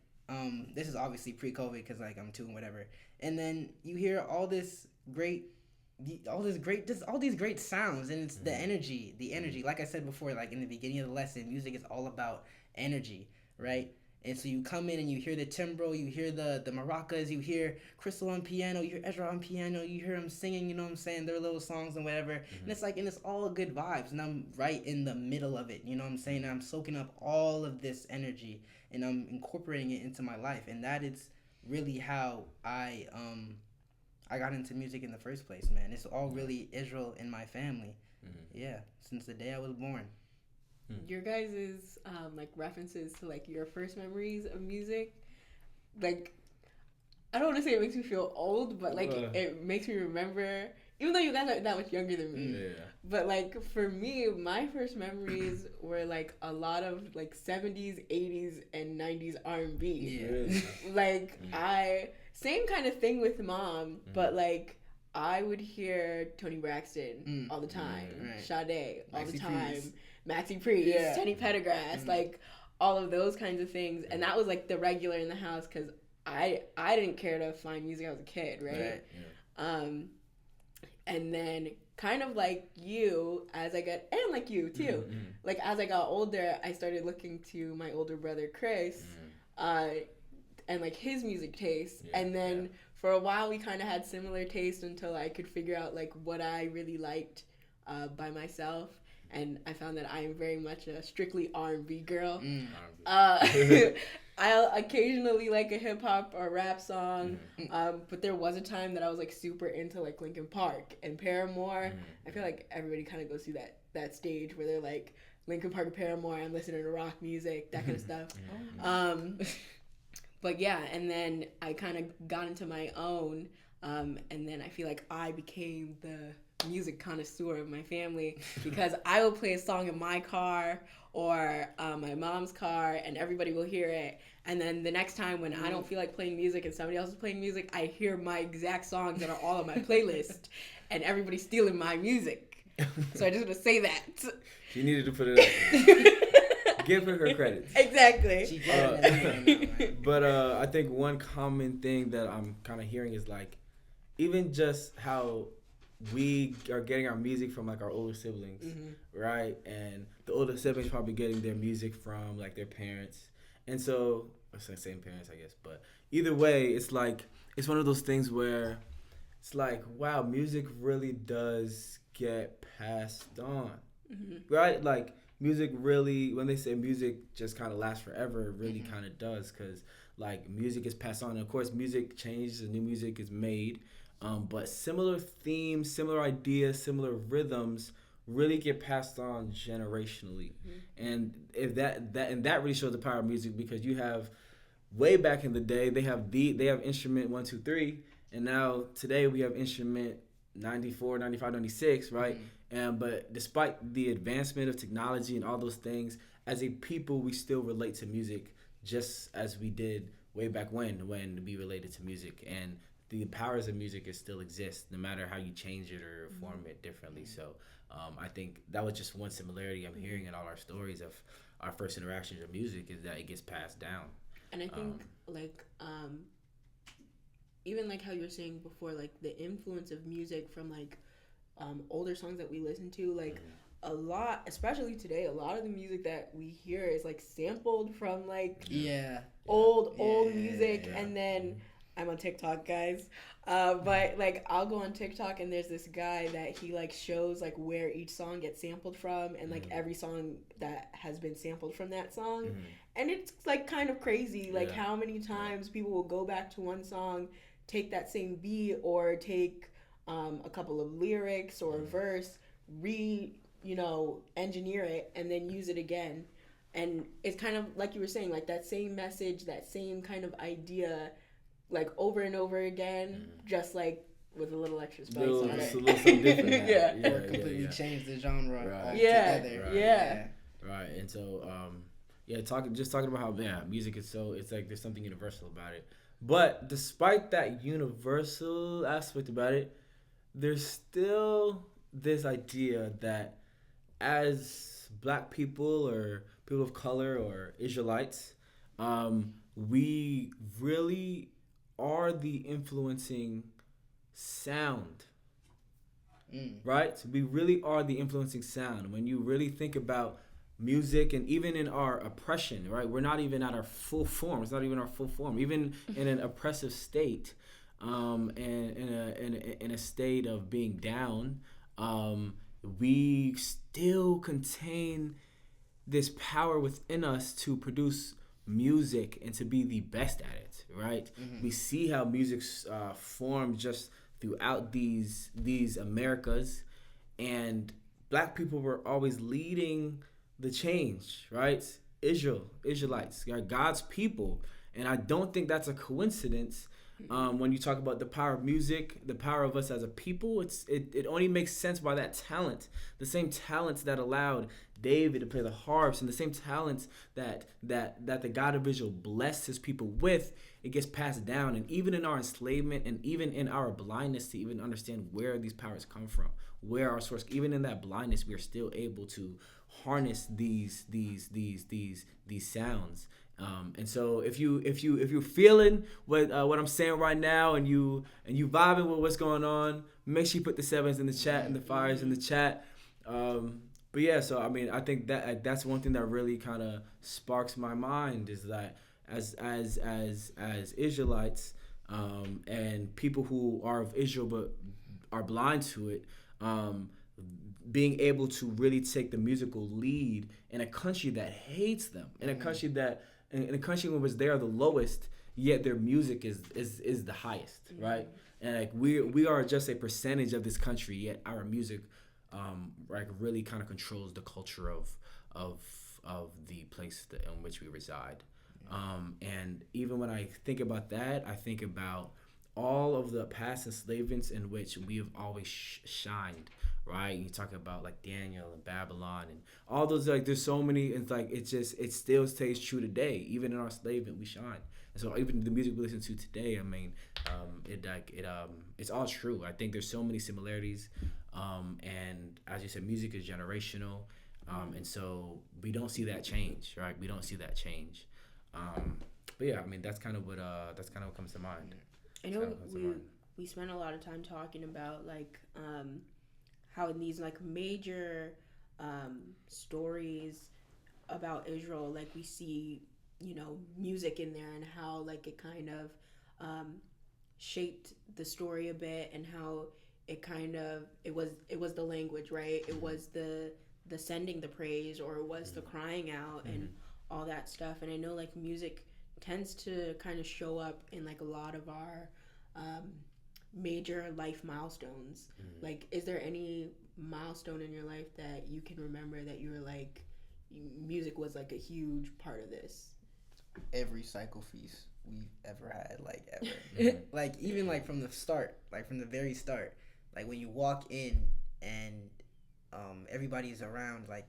this is obviously pre-COVID because like I'm 2 and whatever, and then you hear all these great sounds, and it's the energy. Like I said before, like in the beginning of the lesson, music is all about energy, right? And so you come in and you hear the timbro, you hear the maracas, you hear Crystal on piano, you hear Ezra on piano, you hear them singing, you know what I'm saying, their little songs and whatever. And it's like, and it's all good vibes, and I'm right in the middle of it, you know what I'm saying? And I'm soaking up all of this energy, and I'm incorporating it into my life, and that is really how I got into music in the first place, man. It's all really Israel in my family. Yeah, since the day I was born. Your guys' like references to like your first memories of music, like I don't want to say it makes me feel old, but like it makes me remember. Even though you guys are that much younger than me, but like for me, my first memories were like a lot of like 70s, 80s, and 90s R&B. Like same kind of thing with mom, but like I would hear Toni Braxton all the time, Sade all the time, Maxi Priest, Teddy Pendergrass, like all of those kinds of things, and that was like the regular in the house because I didn't care to find music. I was a kid, right? And then kind of like you, as I got, and like you too, like as I got older, I started looking to my older brother Chris, and like his music taste, and then for a while we kind of had similar taste until I could figure out like what I really liked by myself, and I found that I am very much a strictly R&B girl. I'll occasionally like a hip hop or rap song, but there was a time that I was like super into like Linkin Park and Paramore. I feel like everybody kind of goes through that stage where they're like Linkin Park and Paramore. I'm listening to rock music, that kind of stuff. But yeah, and then I kind of got into my own, and then I feel like I became the music connoisseur of my family because I will play a song in my car or my mom's car, and everybody will hear it. And then the next time when I don't feel like playing music and somebody else is playing music, I hear my exact songs that are all on my playlist, and everybody's stealing my music. So I just want to say that. She needed to put it up. Give her credits. Exactly. She did. But I think one common thing that I'm kind of hearing is like, even just how we are getting our music from like our older siblings, right? And the older siblings probably getting their music from like their parents, and so same parents, I guess. But either way, it's like it's one of those things where it's like, wow, music really does get passed on, right? Like music really, when they say music just kind of lasts forever, it really kind of does, because like music is passed on. And of course, music changes, and new music is made. But similar themes, similar ideas, similar rhythms really get passed on generationally. And if that really shows the power of music, because you have way back in the day, they have instrument 1, 2, 3, and now today we have instrument 94, 95, 96, right? But despite the advancement of technology and all those things, as a people, we still relate to music just as we did way back when we related to music. And the powers of music still exist, no matter how you change it or form it differently. So I think that was just one similarity I'm hearing in all our stories of our first interactions with music, is that it gets passed down. And I think even like how you were saying before, like the influence of music from like older songs that we listen to, like a lot, especially today, a lot of the music that we hear is like sampled from like old music. And then I'm on TikTok, guys, but like I'll go on TikTok and there's this guy that he like shows like where each song gets sampled from, and like every song that has been sampled from that song, and it's like kind of crazy, like how many times people will go back to one song, take that same beat or take a couple of lyrics or a verse, engineer it and then use it again. And it's kind of like you were saying, like that same message, that same kind of idea, like over and over again, just like with a little extra spice on it. A little something different. Or completely change the genre altogether. Right. And so talking about how music is so, it's like there's something universal about it. But despite that universal aspect about it, there's still this idea that as black people or people of color or Israelites, we really are the influencing sound, right? We really are the influencing sound. When you really think about music, and even in our oppression, right? We're not even at our full form. It's not even our full form. Even in an oppressive state, and in a state of being down, we still contain this power within us to produce music and to be the best at it, right? We see how music formed just throughout these Americas, and black people were always leading the change, right? Israelites, God's people, and I don't think that's a coincidence. When you talk about the power of music, the power of us as a people, it only makes sense by that talent, the same talents that allowed David to play the harps, and the same talents that the God of Israel blessed his people with. It gets passed down, and even in our enslavement, and even in our blindness to even understand where these powers come from, where our source, even in that blindness, we are still able to harness these sounds. And so if you're feeling what I'm saying right now, and you vibing with what's going on, make sure you put the 7s in the chat and the 5s in the chat. But yeah, so I mean, I think that that's one thing that really kind of sparks my mind, is that as Israelites, and people who are of Israel but are blind to it, being able to really take the musical lead in a country that hates them, in a country that in a country in which they are the lowest, yet their music is the highest, right? And like we are just a percentage of this country, yet our music like really kind of controls the culture of the place in which we reside. And even when I think about that, I think about all of the past enslavements in which we have always shined, right? You talk about like Daniel and Babylon and all those, like there's so many, it's like it still stays true today. Even in our enslavement, we shine. And so even the music we listen to today, I mean, it's all true. I think there's so many similarities, and as you said, music is generational, and so we don't see that change, right? We don't see that change. But yeah, I mean, that's kind of what comes to mind. I know we spent a lot of time talking about like how in these like major stories about Israel, like we see, you know, music in there, and how like it kind of shaped the story a bit, and how it kind of it was the language, right? It was the sending the praise, or it was the crying out and all that stuff. And I know like music tends to kind of show up in like a lot of our major life milestones. Like, is there any milestone in your life that you can remember that you were like, music was like a huge part of this? Every cycle feast we've ever had, like ever. Like even like from the start, like from the very start, like when you walk in and everybody's around, like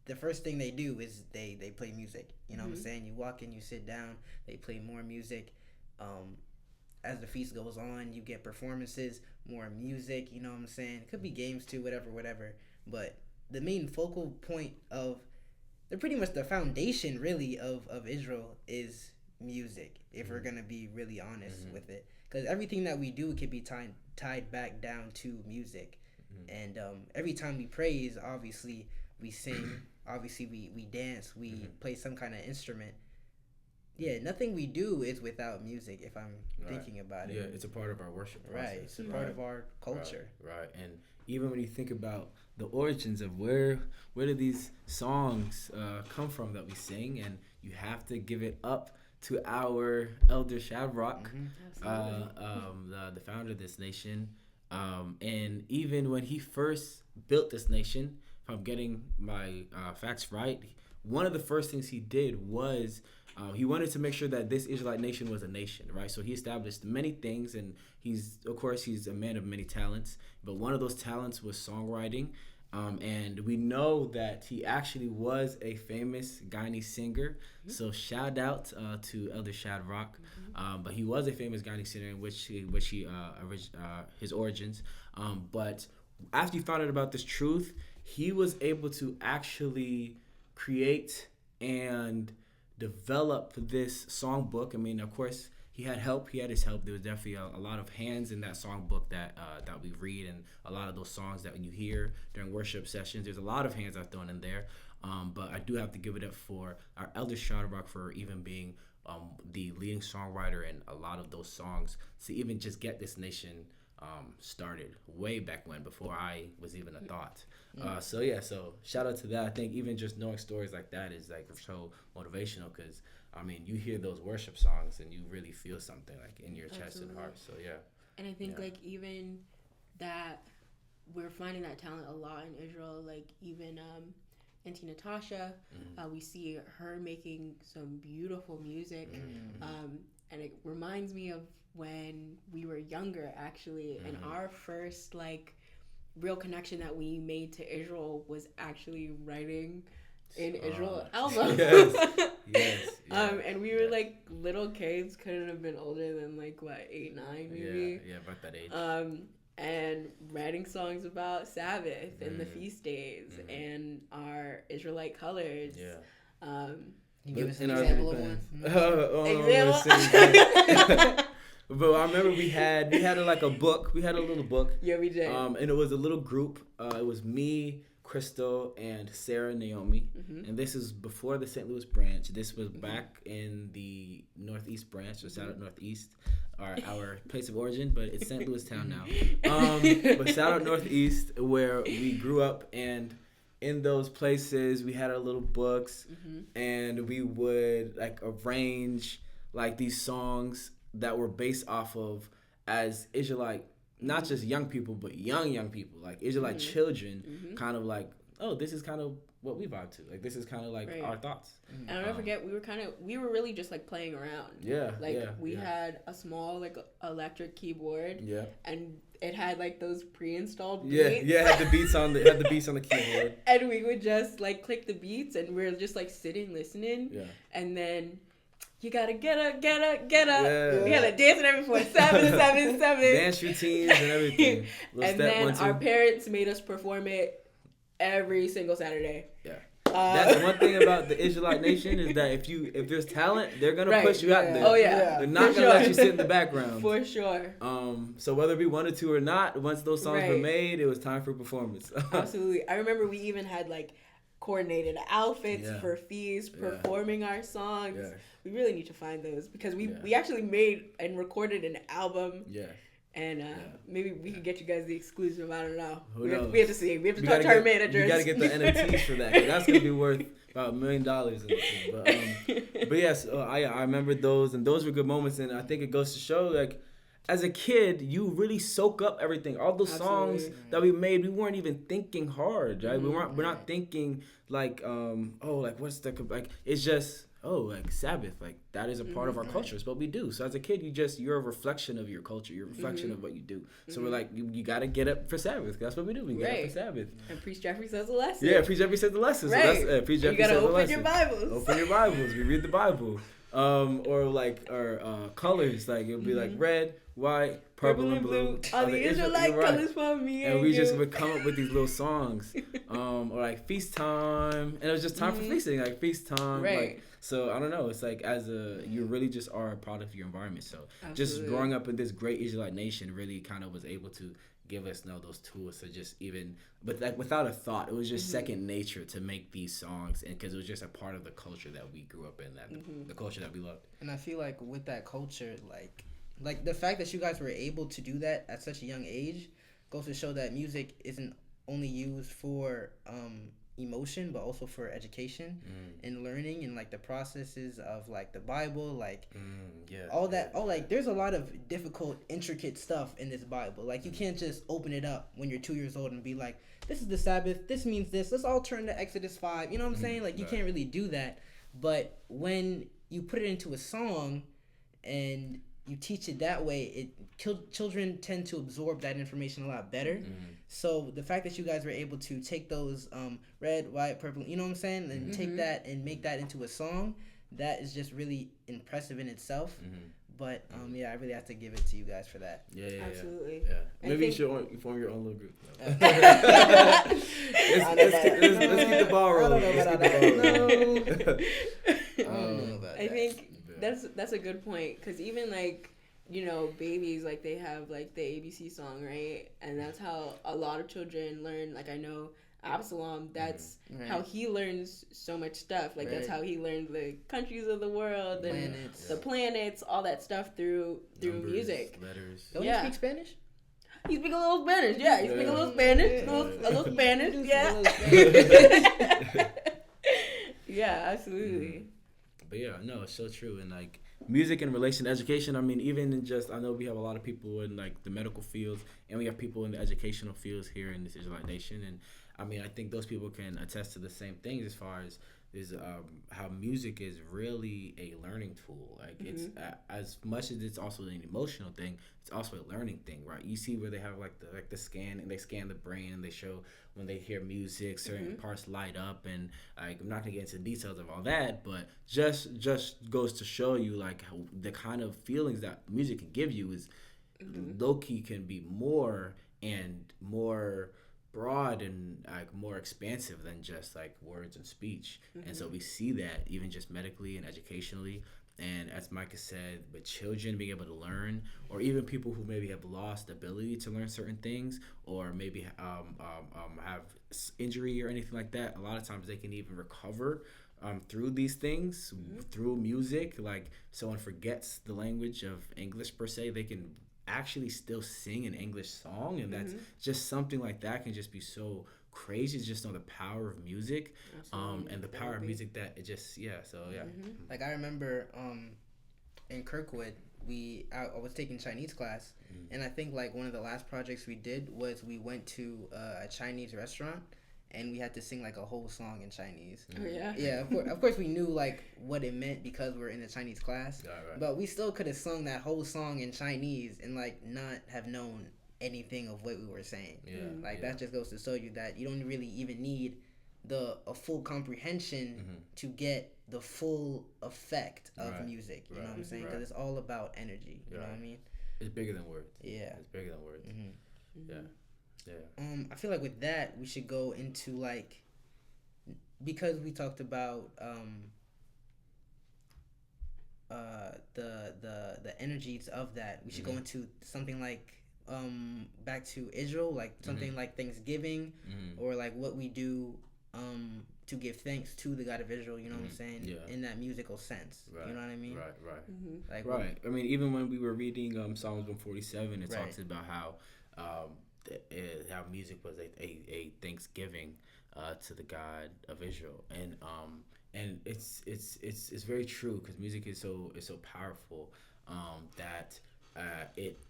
the first thing they do is they play music. You know what I'm saying? You walk in, you sit down, they play more music. As the feast goes on, you get performances, more music, you know what I'm saying? It could be games too, whatever. But the main focal point of, they're pretty much the foundation really of Israel is music, if we're going to be really honest with it. Because everything that we do can be tied back down to music. And every time we praise, obviously we sing, obviously we dance, we play some kind of instrument. Yeah, nothing we do is without music, if I'm thinking about it. Yeah, it's a part of our worship process. Right, it's a part of our culture. Right. And even when you think about the origins of where do these songs come from that we sing, and you have to give it up to our elder Shavrock, the founder of this nation. And even when he first built this nation, if I'm getting my facts right, one of the first things he did was he wanted to make sure that this Israelite nation was a nation, right? So he established many things, and he's a man of many talents, but one of those talents was songwriting. And we know that he actually was a famous Guyanese singer. So shout out to Elder Shadrach. But he was a famous Guyanese singer in which his origins. But after he found out about this truth, he was able to actually create and develop this songbook. I mean, of course, he had help. He had his help. There was definitely a lot of hands in that songbook that we read, and a lot of those songs that you hear during worship sessions. There's a lot of hands I've thrown in there. But I do have to give it up for our Elder Shadrach for even being the leading songwriter in a lot of those songs to even just get this nation started way back when, before I was even a thought. So shout out to that. I think even just knowing stories like that is like so motivational, because I mean, you hear those worship songs and you really feel something like in your chest and heart. So yeah. And I think like even that we're finding that talent a lot in Israel. Like even Auntie Natasha, we see her making some beautiful music, and it reminds me of when we were younger, actually, and our first like real connection that we made to Israel was actually writing in Israel album. Yes. And we were like little kids, couldn't have been older than like what, 8, 9 maybe. Yeah, about that age. And writing songs about Sabbath and the feast days and our Israelite colors. Give us an example of one. But I remember we had like a book. We had a little book. Yeah, we did. And it was a little group. It was me, Crystal, and Sarah Naomi. And this is before the St. Louis branch. This was back in the Northeast branch, so shout out Northeast, our place of origin, but it's St. Louis town now. But shout out Northeast, where we grew up, and in those places we had our little books, and we would like arrange like these songs that were based off of, as Israelite, not just young people, but young people, like Israelite children, kind of like, oh, this is kind of what we vibe to. Like, this is kind of like our thoughts. And I'll never forget, we were really just like playing around. We had a small like electric keyboard. And it had like those pre-installed beats. It had the beats on the keyboard. And we would just like click the beats, and we were just like sitting, listening. And then you gotta get up. Yeah. We had a dance and everything for 7. Dance routines and everything. And then our parents made us perform it every single Saturday. That's one thing about the Israelite nation, is that if there's talent, they're gonna push you out there. Oh yeah. They're not gonna let you sit in the background. For sure. So whether we wanted to or not, once those songs were made, it was time for performance. Absolutely. I remember we even had like coordinated outfits for feast, performing our songs. We really need to find those, because we actually made and recorded an album. And maybe we can get you guys the exclusive. I don't know. We have to see. We have to talk to our managers. You got to get the NFTs for that. 'Cause that's going to be worth about $1 million. But yes, I remember those, and those were good moments. And I think it goes to show, like, as a kid, you really soak up everything. All those songs that we made, we weren't even thinking hard, right? We're not thinking like, what's the, like, it's just, like Sabbath, like that is a part of our culture. It's what we do. So as a kid, you're a reflection of your culture. You're a reflection of what you do. So we're like, you got to get up for Sabbath. That's what we do. We get up for Sabbath. And Priest Jeffrey says the lesson. Yeah, Priest Jeffrey says the lesson. Right. So that's Priest Jeffrey says the lesson. You got to open your Bibles. Open your Bibles. We read the Bible. Or colors, like it'll be like red, white, purple, and blue. All the Israelite colors for me. And we just would come up with these little songs, or like feast time, and it was just time for feasting, like feast time, like. So I don't know. It's like you really just are a product of your environment. So just growing up in this great Israelite nation really kind of was able to give us those tools to just but like without a thought, it was just second nature to make these songs, and because it was just a part of the culture that we grew up in, that the culture that we loved. And I feel like with that culture, like the fact that you guys were able to do that at such a young age goes to show that music isn't only used for emotion, but also for education and learning, and like the processes of like the Bible, like like there's a lot of difficult, intricate stuff in this Bible. Like you can't just open it up when you're 2 years old and be like, this is the Sabbath, this means this, let's all turn to Exodus 5. You know what I'm saying? Like you can't really do that. But when you put it into a song and you teach it that way, children tend to absorb that information a lot better. So the fact that you guys were able to take those red, white, purple, you know what I'm saying, and take that and make that into a song, that is just really impressive in itself. But I really have to give it to you guys for that. Absolutely. Yeah. Maybe you should form your own little group. Let's keep the ball rolling. I think that's a good point, because even like, you know, babies, like they have like the ABC song, right? And that's how a lot of children learn. Like I know Absalom, that's how he learns so much stuff. Like that's how he learned the countries of the world and the planets, all that stuff through numbers, music. Letters. Don't you speak Spanish? He speaks a little Spanish. Yeah, he speaks a little Spanish. A little Spanish. Yeah. Yeah, absolutely. But yeah, no, it's so true. And like music in relation to education, I mean, even in just, I know we have a lot of people in like the medical fields, and we have people in the educational fields here in this Israelite nation. And I mean, I think those people can attest to the same things as far as how music is really a learning tool. Like it's as much as it's also an emotional thing, it's also a learning thing, right? You see where they have like the scan, and they scan the brain, and they show when they hear music, certain parts light up, and like I'm not gonna get into details of all that, but just goes to show you like how the kind of feelings that music can give you is low key can be more and more broad and like more expansive than just like words and speech. And so we see that even just medically and educationally, and as Micah said, with children being able to learn, or even people who maybe have lost the ability to learn certain things, or maybe have injury or anything like that, a lot of times they can even recover through these things, through music. Like someone forgets the language of English per se, they can actually still sing an English song, and that's just something like that can just be so crazy to just know the power of music. And the power of music that it just Like I remember in Kirkwood I was taking Chinese class, and I think like one of the last projects we did was we went to a Chinese restaurant, and we had to sing like a whole song in Chinese. Oh yeah. Yeah, of course we knew like what it meant because we're in a Chinese class. Right. But we still could have sung that whole song in Chinese and like not have known anything of what we were saying. That just goes to show you that you don't really even need a full comprehension to get the full effect of music. You know what I'm saying? Because it's all about energy. You know what I mean? It's bigger than words. Yeah. It's bigger than words. Yeah. I feel like with that we should go into like, because we talked about the energies of that, we should go into something like back to Israel, like something like Thanksgiving, or like what we do to give thanks to the God of Israel, you know what I'm saying? In that musical sense. You know what I mean? Right. I mean, even when we were reading Psalms 147, it talks about how music was a thanksgiving to the God of Israel, and it's very true, because music is so powerful that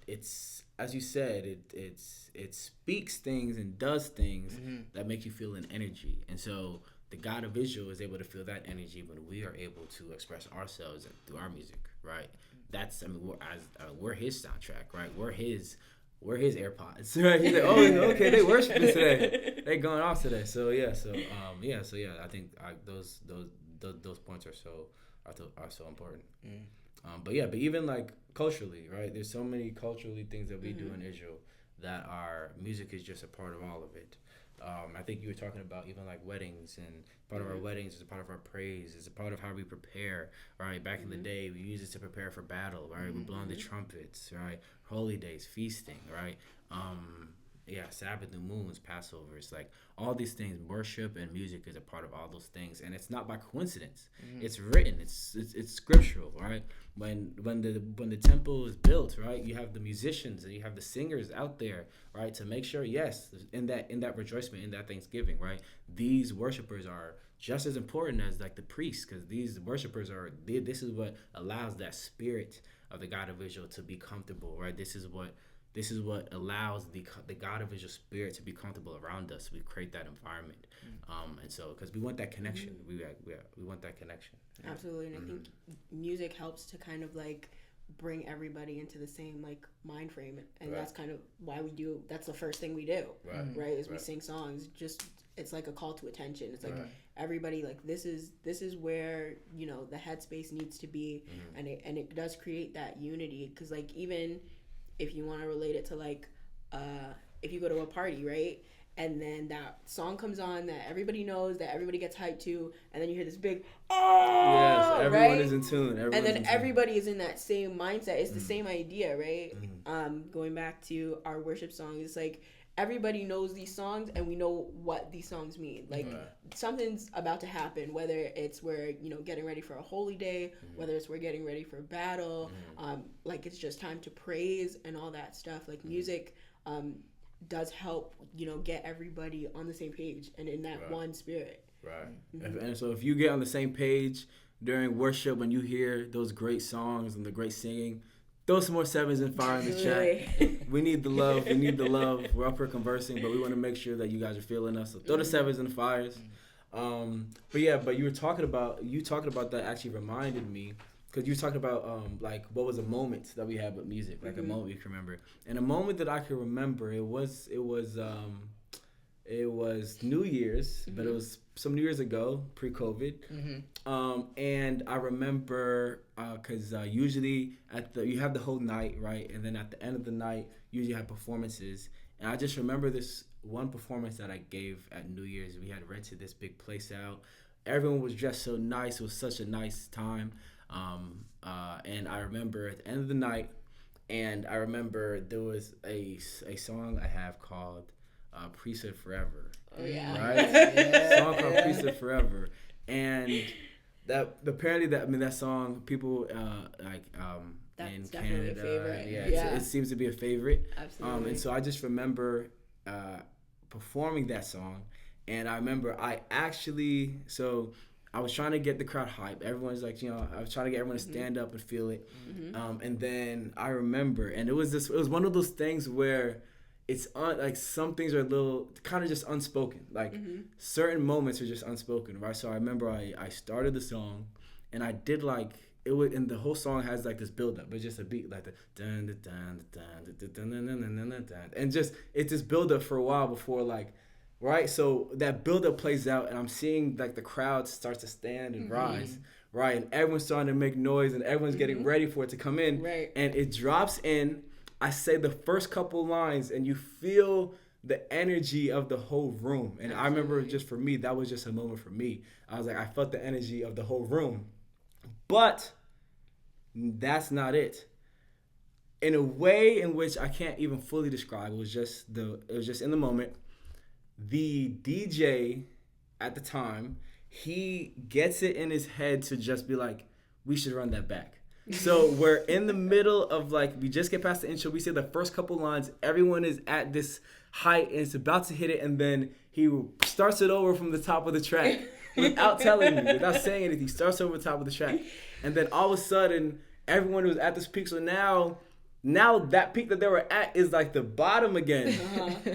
it's as you said, it speaks things and does things that make you feel an energy. And so the God of Israel is able to feel that energy when we are able to express ourselves through our music, right? That's, I mean, we're his soundtrack, right? We're his AirPods, right? He's like, oh, okay, they worshiping today, they going off today. So I think those points are so important. But even like culturally, right? There's so many culturally things that we do in Israel that our music is just a part of all of it. I think you were talking about even like weddings, and part of our weddings is a part of our praise, is a part of how we prepare, right? Back in the day, we use it to prepare for battle, right? We're blowing the trumpets, right? Holy days, feasting, right? Sabbath, new moons, Passovers, like all these things. Worship and music is a part of all those things, and it's not by coincidence. It's written. It's scriptural, right? When the temple is built, right, you have the musicians and you have the singers out there, right, to make sure, yes, in that rejoicement, in that Thanksgiving, right, these worshipers are just as important as like the priests, because these worshipers this is what allows that spirit of the God of Israel to be comfortable, right? This is what allows the God of Israel spirit to be comfortable around us. We create that environment, and so because we want that connection, we want that connection. Absolutely, and I think music helps to kind of like bring everybody into the same like mind frame, and Right. that's kind of why we do. That's the first thing we do, right? Is we Right. sing songs. Just it's like a call to attention. It's like Right. everybody like this is where the headspace needs to be, and it does create that unity. Because like even if you want to relate it to like if you go to a party, right? And then that song comes on that everybody knows, that everybody gets hyped to, and then you hear this big, Yes, everyone right? is in tune. And then everybody is in that same mindset. It's the same idea, right? Going back to our worship songs, it's like everybody knows these songs, and we know what these songs mean. Like something's about to happen, whether it's we're getting ready for a holy day, whether it's we're getting ready for battle, like it's just time to praise and all that stuff. Like music does help get everybody on the same page and in that one spirit. Right. And so if you get on the same page during worship when you hear those great songs and the great singing, throw some more 7s and 5 in the chat. We need the love. We need the love. We're up here conversing, but we want to make sure that you guys are feeling us. So throw the 7s and the 5s. But you were talking about that actually reminded me, because you were talking about like what was a moment that we had with music, like a moment you can remember. And a moment that I can remember, it was New Year's, but it was some New Year's ago, pre-COVID. And I remember because usually you have the whole night, right? And then at the end of the night, usually you have performances. And I just remember this one performance that I gave at New Year's. We had rented this big place out. Everyone was dressed so nice. It was such a nice time. And I remember at the end of the night, and I remember there was a song I have called Priesthood Forever. Oh yeah. Right? Song called Priesthood Forever. And that song, people That's in definitely Canada, a favorite. It seems to be a favorite. Absolutely. And so I just remember performing that song, and I remember I was trying to get the crowd hype. Everyone's like, I was trying to get everyone to stand up and feel it. And then I remember, and it was one of those things where it's like some things are a little kind of just unspoken. Like certain moments are just unspoken, right? So I remember I started the song, and I did like it would, and the whole song has like this build up. It's just a beat like the dun dun dun dun dun dun dun dun dun dun, and just it's this build up for a while before like. Right, so that build-up plays out, and I'm seeing like the crowd start to stand and rise, right, and everyone's starting to make noise, and everyone's getting ready for it to come in, right, and it drops in. I say the first couple lines, and you feel the energy of the whole room, and I remember just for me, that was just a moment for me. I was like, I felt the energy of the whole room, but that's not it. In a way in which I can't even fully describe, it was just in the moment. The DJ at the time, he gets it in his head to just be like, we should run that back. So we're in the middle of like, we just get past the intro. We say the first couple lines. Everyone is at this height and it's about to hit it. And then he starts it over from the top of the track without telling me, without saying anything. He starts over the top of the track. And then all of a sudden, everyone was at this peak. So now that peak that they were at is like the bottom again.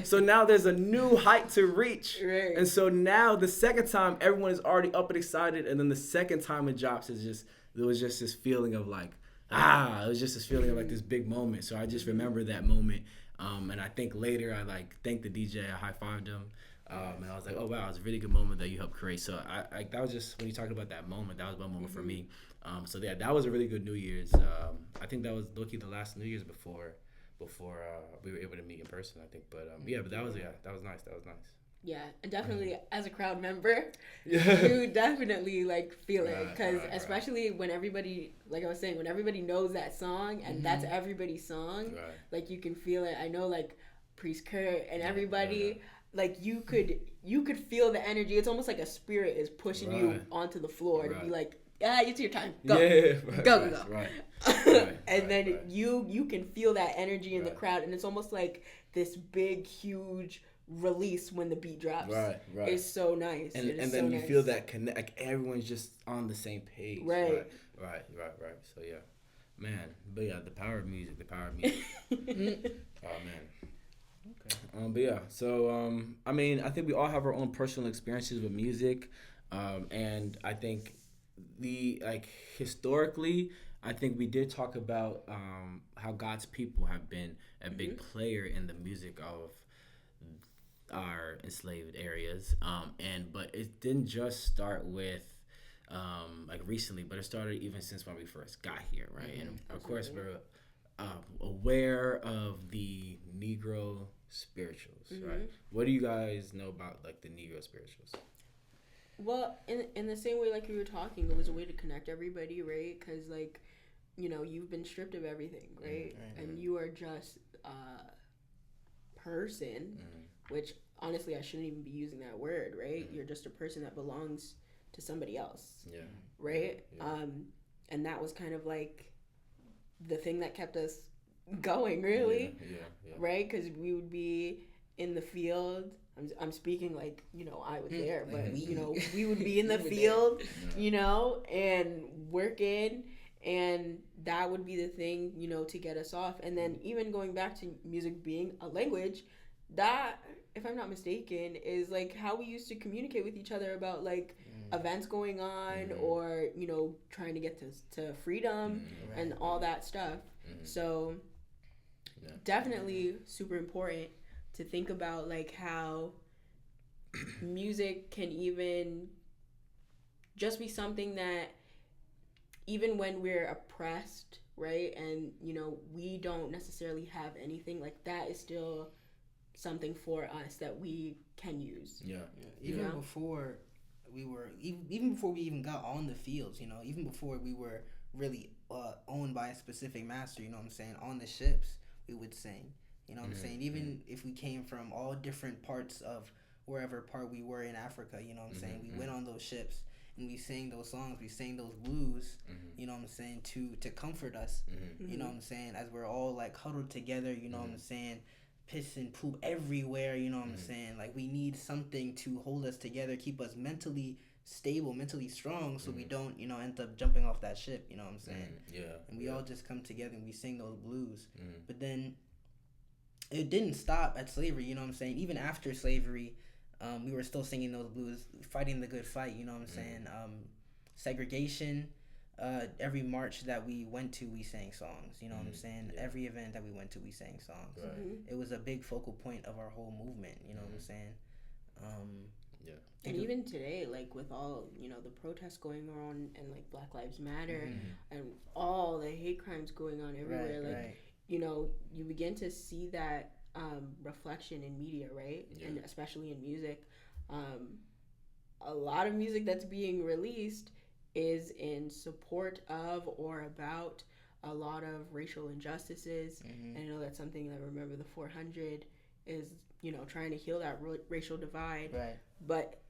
So now there's a new height to reach. Right. And so now the second time, everyone is already up and excited. And then the second time it drops, there was just this feeling of like, it was just this feeling of like this big moment. So I just remember that moment. And I think later I like thanked the DJ, I high-fived him. And I was like, oh wow, it's a really good moment that you helped create. So I that was just, when you talked about that moment, that was one moment for me. So yeah, that was a really good New Year's. I think that was lucky the last New Year's before we were able to meet in person, I think. But that was nice. Yeah, and definitely as a crowd member, you definitely like feel it, because especially when everybody, like I was saying, when everybody knows that song and that's everybody's song, like you can feel it. I know like Priest Kurt and everybody. Like you could feel the energy. It's almost like a spirit is pushing you onto the floor to be like, it's your time. Go. Go. And then you can feel that energy in the crowd, and it's almost like this big, huge release when the beat drops. Right. It's so nice. And then you feel that connect. Like everyone's just on the same page. Right. So yeah, man. But yeah, the power of music. Oh man. Okay. But yeah, so I mean, I think we all have our own personal experiences with music, and I think historically, I think we did talk about how God's people have been a big player in the music of our enslaved areas, but it didn't just start with like recently, but it started even since when we first got here, right? And of course, we're aware of the Negro spirituals, right? What do you guys know about like the Negro spirituals? Well, in the same way, like we were talking, it was a way to connect everybody, right? Because, like, you know, you've been stripped of everything, right? And you are just a person, which honestly, I shouldn't even be using that word, right? You're just a person that belongs to somebody else, right? And that was kind of like the thing that kept us going, really, right? Because we would be in the field. I'm speaking like, you know, I was there, but, you know, we would be in the field, you know, and working, and that would be the thing, you know, to get us off. And then even going back to music being a language, that, if I'm not mistaken, is like how we used to communicate with each other about like events going on or, you know, trying to get to freedom and all that stuff. So definitely super important to think about like how music can even just be something that even when we're oppressed, right, and you know we don't necessarily have anything, like that is still something for us that we can use. Even before we were even before we even got on the fields, you know, even before we were really owned by a specific master, you know what I'm saying, on the ships we would sing. You know what I'm saying? Even if we came from all different parts of wherever part we were in Africa, you know what I'm saying? We went on those ships and we sang those songs, we sang those blues, you know what I'm saying, to comfort us, you know what I'm saying, as we're all like huddled together, you know what I'm saying, piss and poop everywhere, you know what I'm saying? Like we need something to hold us together, keep us mentally stable, mentally strong, so we don't, you know, end up jumping off that ship, you know what I'm saying? And we all just come together and we sing those blues. But then it didn't stop at slavery, you know what I'm saying? Even after slavery, we were still singing those blues, fighting the good fight, you know what I'm saying? Segregation, every march that we went to, we sang songs, you know what I'm saying? Every event that we went to, we sang songs. It was a big focal point of our whole movement, you know what I'm saying? And even today, like with all, you know, the protests going on and like Black Lives Matter and all the hate crimes going on everywhere, you know, you begin to see that reflection in media, right? And especially in music. A lot of music that's being released is in support of or about a lot of racial injustices. And I know that's something that Remember the 400 is, you know, trying to heal that racial divide. But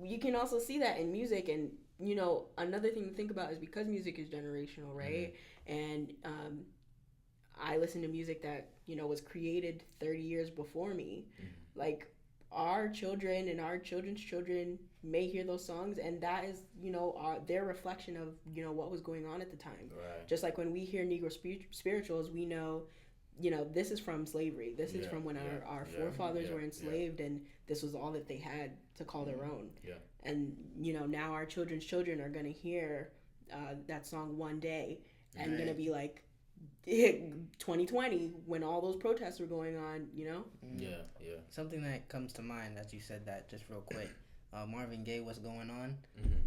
you can also see that in music. And, you know, another thing to think about is because music is generational, right? And I listen to music that, you know, was created 30 years before me. Like, our children and our children's children may hear those songs, and that is, you know, their reflection of, you know, what was going on at the time. Just like when we hear Negro spirituals, we know, you know, this is from slavery. This is from when our forefathers were enslaved, and this was all that they had to call their own. And, you know, now our children's children are going to hear that song one day and going to be like, 2020 when all those protests were going on, you know? Something that comes to mind as you said that, just real quick, Marvin Gaye, What's Going On,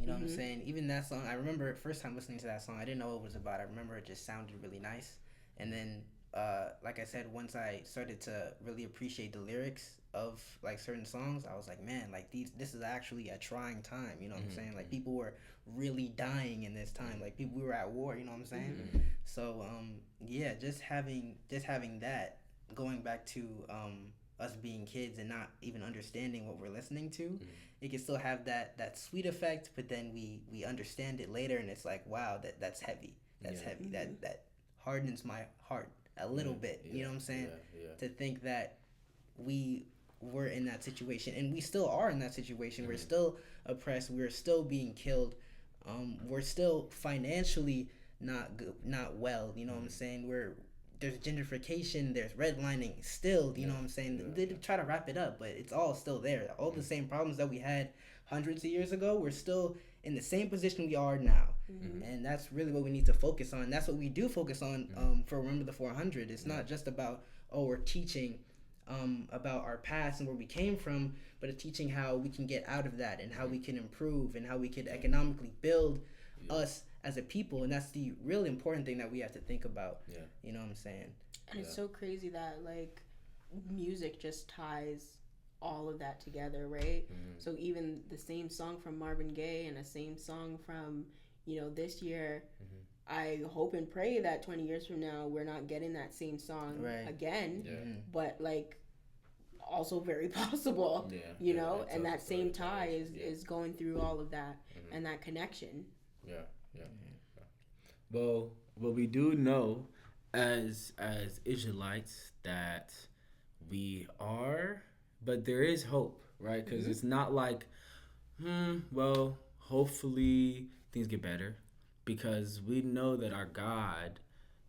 you know what I'm saying? Even that song, I remember first time listening to that song, I didn't know what it was about. I remember it just sounded really nice. And then like I said, once I started to really appreciate the lyrics of like certain songs, I was like, man, like this is actually a trying time, you know what I'm saying? Like people were really dying in this time, like we were at war, you know what I'm saying? So yeah, just having that, going back to us being kids and not even understanding what we're listening to, it can still have that sweet effect, but then we understand it later and it's like, wow, that's heavy, heavy, that hardens my heart a little bit, you know what I'm saying? To think that we were in that situation, and we still are in that situation. We're still oppressed, we're still being killed, we're still financially not well, you know what I'm saying? There's gentrification, there's redlining still, you know what I'm saying? They try to wrap it up, but it's all still there. All the same problems that we had hundreds of years ago, we're still in the same position we are now. And that's really what we need to focus on. That's what we do focus on for Remember the 400. It's not just about, we're teaching about our past and where we came from, but it's teaching how we can get out of that and how we can improve and how we can economically build us as a people. And that's the really important thing that we have to think about. You know what I'm saying? And it's so crazy that like music just ties all of that together, right? So even the same song from Marvin Gaye and the same song from, you know, this year, I hope and pray that 20 years from now we're not getting that same song again. But like also very possible, you know, and that same tie is going through all of that and that connection. Well, we do know as Israelites that we are, but there is hope, right? Because it's not like, well, hopefully things get better, because we know that our God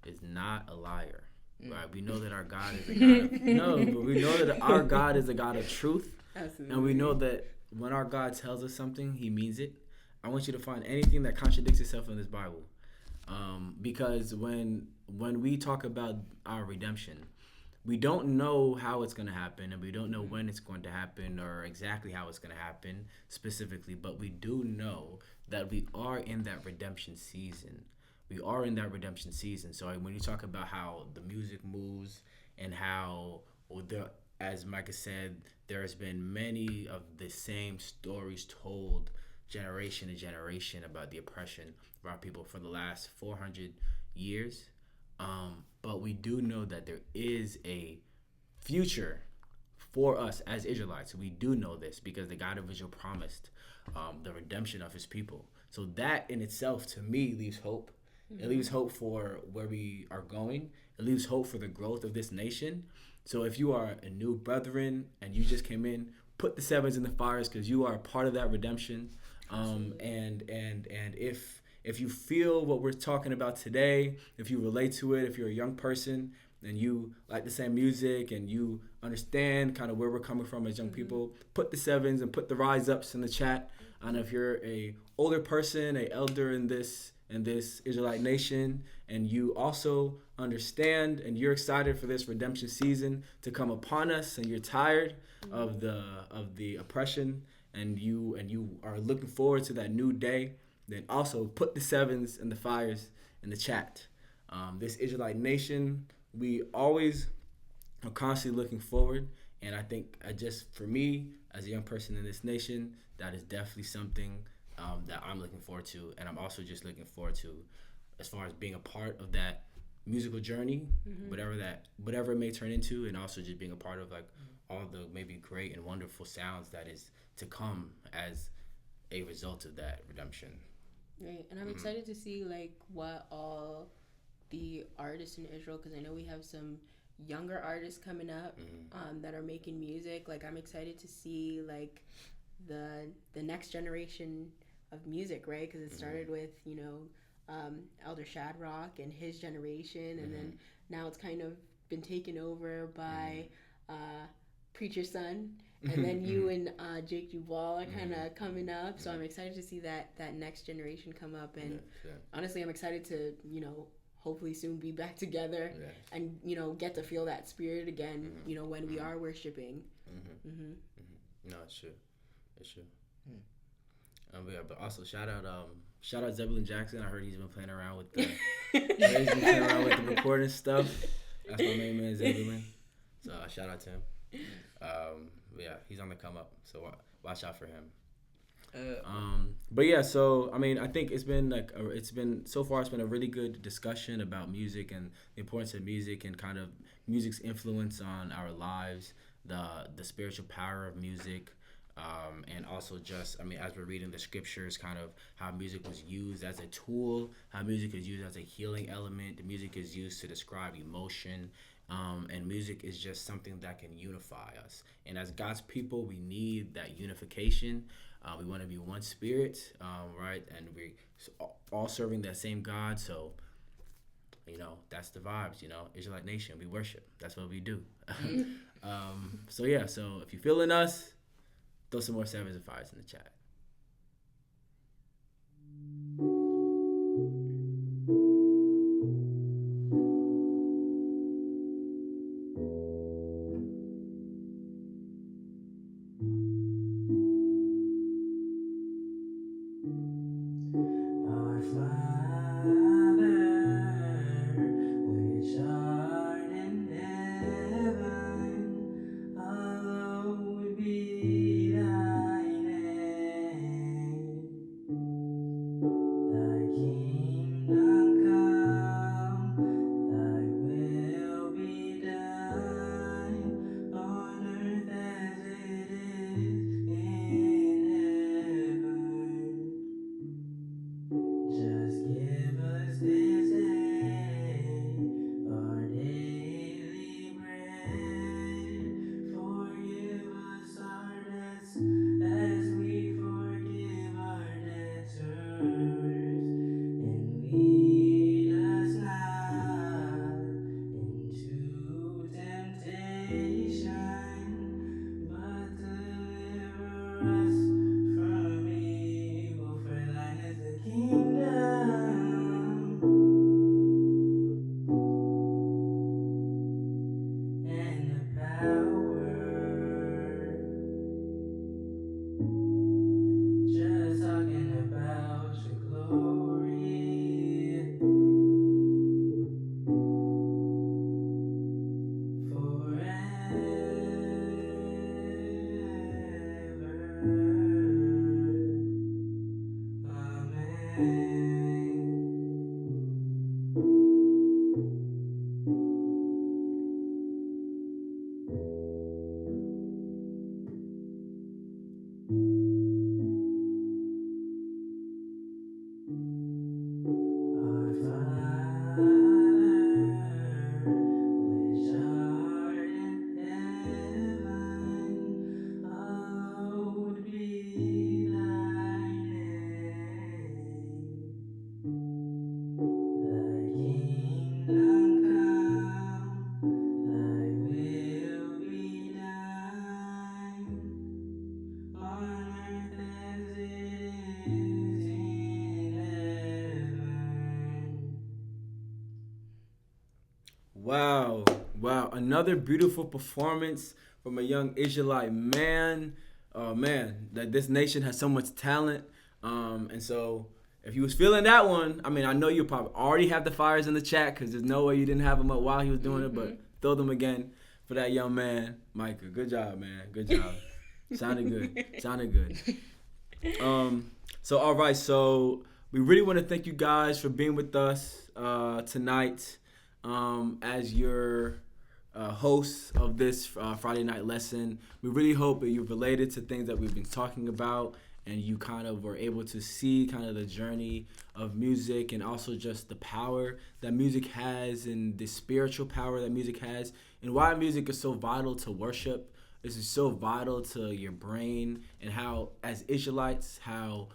is not a liar, right? We know that our God is a God of, but we know that our God is a God of truth. Absolutely. And we know that when our God tells us something, he means it. I want you to find anything that contradicts itself in this Bible. Because when we talk about our redemption, we don't know how it's going to happen, and we don't know when it's going to happen or exactly how it's going to happen specifically, but we do know that we are in that redemption season. We are in that redemption season. So when you talk about how the music moves and how, as Micah said, there has been many of the same stories told generation to generation about the oppression of our people for the last 400 years. But we do know that there is a future for us as Israelites. We do know this because the God of Israel promised the redemption of his people. So that in itself, to me, leaves hope. It leaves hope for where we are going. It leaves hope for the growth of this nation. So if you are a new brethren and you just came in, put the sevens in the fires, because you are a part of that redemption. And if you feel what we're talking about today, if you relate to it, if you're a young person and you like the same music and you understand kind of where we're coming from as young people, put the sevens and put the rise ups in the chat. And if you're a older person, a elder in this Israelite nation, and you also understand and you're excited for this redemption season to come upon us, and you're tired of the oppression, and you are looking forward to that new day, then also put the sevens and the fires in the chat. This Israelite nation, we always are constantly looking forward, and I think just for me as a young person in this nation, that is definitely something that I'm looking forward to, and I'm also just looking forward to, as far as being a part of that musical journey, whatever it may turn into, and also just being a part of like all the maybe great and wonderful sounds that is to come as a result of that redemption. Right, and I'm excited to see like what all the artists in Israel, because I know we have some younger artists coming up that are making music. Like I'm excited to see like the next generation of music, right? Because it started with Elder Shadrach and his generation, and then now it's kind of been taken over by Preacher's son, and then you and Jake Duval are kind of coming up. So I'm excited to see that next generation come up, and honestly, I'm excited to hopefully soon be back together and get to feel that spirit again. When we are worshiping. No, it's true. But also shout out Zebulon Jackson. I heard he's been playing around with the recording stuff. That's my main man, Zebulon. So shout out to him. Yeah, he's on the come up. So watch out for him. But yeah, so I mean, I think it's been a really good discussion about music and the importance of music and kind of music's influence on our lives, the spiritual power of music. And also just, I mean, as we're reading the scriptures, kind of how music was used as a tool, how music is used as a healing element. The music is used to describe emotion, and music is just something that can unify us. And as God's people, we need that unification. We want to be one spirit, right? And we're all serving that same God. So, that's the vibes, Israelite nation, we worship. That's what we do. So if you're feeling us, throw some more sevens and fives in the chat. Wow. Another beautiful performance from a young Israelite man. Oh, man, that this nation has so much talent. And so if you was feeling that one, I mean, I know you probably already have the fires in the chat because there's no way you didn't have them up while he was doing it, but throw them again for that young man, Micah. Good job, man. Good job. Sounded good. So, all right. So we really want to thank you guys for being with us tonight as your hosts of this Friday night lesson. We really hope that you've related to things that we've been talking about and you kind of were able to see kind of the journey of music and also just the power that music has and the spiritual power that music has and why music is so vital to worship. This is so vital to your brain and how, as Israelites, how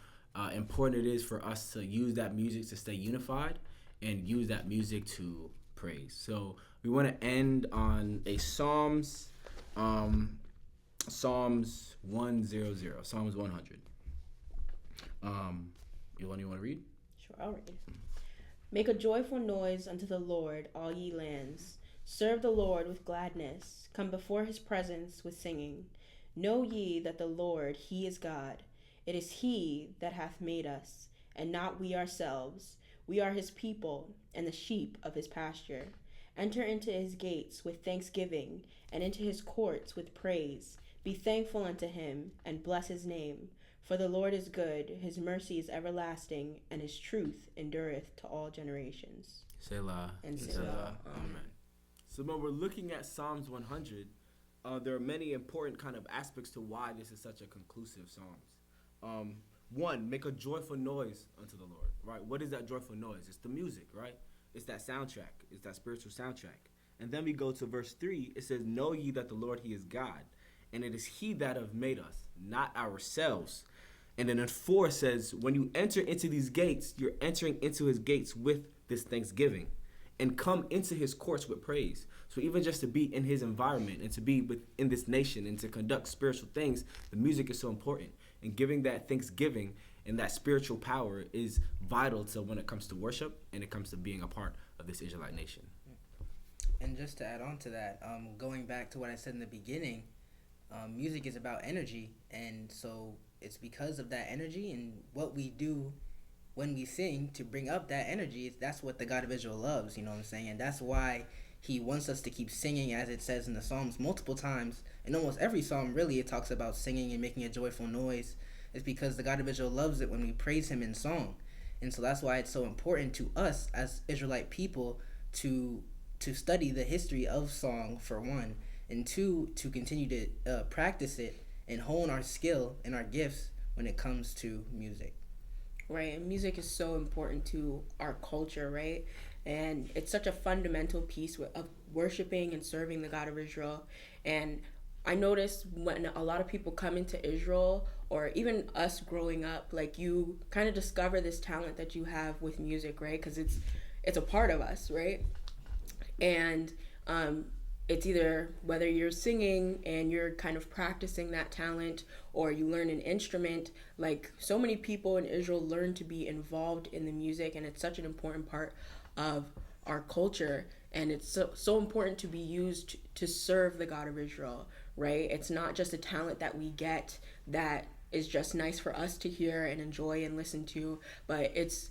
important it is for us to use that music to stay unified and use that music to praise. So we want to end on a Psalms 100. Psalms 100. You want to read? Sure, I'll read. Make a joyful noise unto the Lord, all ye lands. Serve the Lord with gladness. Come before his presence with singing. Know ye that the Lord, he is God. It is he that hath made us, and not we ourselves. We are his people, and the sheep of his pasture. Enter into his gates with thanksgiving, and into his courts with praise. Be thankful unto him, and bless his name. For the Lord is good, his mercy is everlasting, and his truth endureth to all generations. Selah. And Selah. Amen. So when we're looking at Psalms 100, there are many important kind of aspects to why this is such a conclusive Psalms. One, make a joyful noise unto the Lord, right? What is that joyful noise? It's the music, right? It's that soundtrack. It's that spiritual soundtrack. And then we go to verse 3. It says, know ye that the Lord, he is God, and it is he that hath made us, not ourselves. And then in 4 says, when you enter into these gates, you're entering into his gates with this thanksgiving and come into his courts with praise. So even just to be in his environment and to be within this nation and to conduct spiritual things, the music is so important. And giving that thanksgiving and that spiritual power is vital to when it comes to worship and it comes to being a part of this Israelite nation. And just to add on to that, going back to what I said in the beginning, music is about energy, and so it's because of that energy and what we do when we sing to bring up that energy. That's what the God of Israel loves, you know what I'm saying? And that's why he wants us to keep singing, as it says in the Psalms multiple times. In almost every psalm, really, it talks about singing and making a joyful noise. It's because the God of Israel loves it when we praise him in song. And so that's why it's so important to us as Israelite people to study the history of song, for one, and two, to continue to practice it and hone our skill and our gifts when it comes to music. Right, and music is so important to our culture, right? And it's such a fundamental piece of worshiping and serving the God of Israel. And I noticed when a lot of people come into Israel, or even us growing up, like, you kind of discover this talent that you have with music, right? Because it's a part of us, right? And it's either whether you're singing and you're kind of practicing that talent, or you learn an instrument. Like, so many people in Israel learn to be involved in the music, and it's such an important part of our culture. And it's so important to be used to serve the God of Israel, right? It's not just a talent that we get that is just nice for us to hear and enjoy and listen to, but it's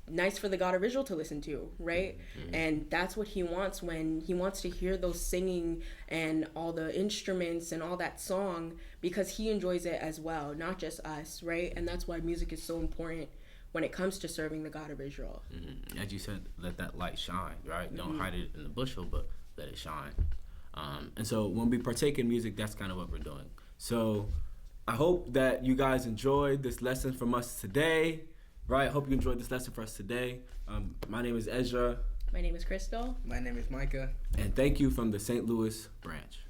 nice for the God of Israel to listen to, right? Mm-hmm. And that's what he wants when he wants to hear those singing and all the instruments and all that song, because he enjoys it as well, not just us, right? And that's why music is so important when it comes to serving the God of Israel. Mm-hmm. As you said, let that light shine, right? Mm-hmm. Don't hide it in the bushel, but let it shine. And so when we partake in music, that's kind of what we're doing. So I hope that you guys enjoyed this lesson from us today. Right, I hope you enjoyed this lesson for us today. My name is Ezra. My name is Crystal. My name is Micah. And thank you from the St. Louis branch.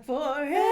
Forever.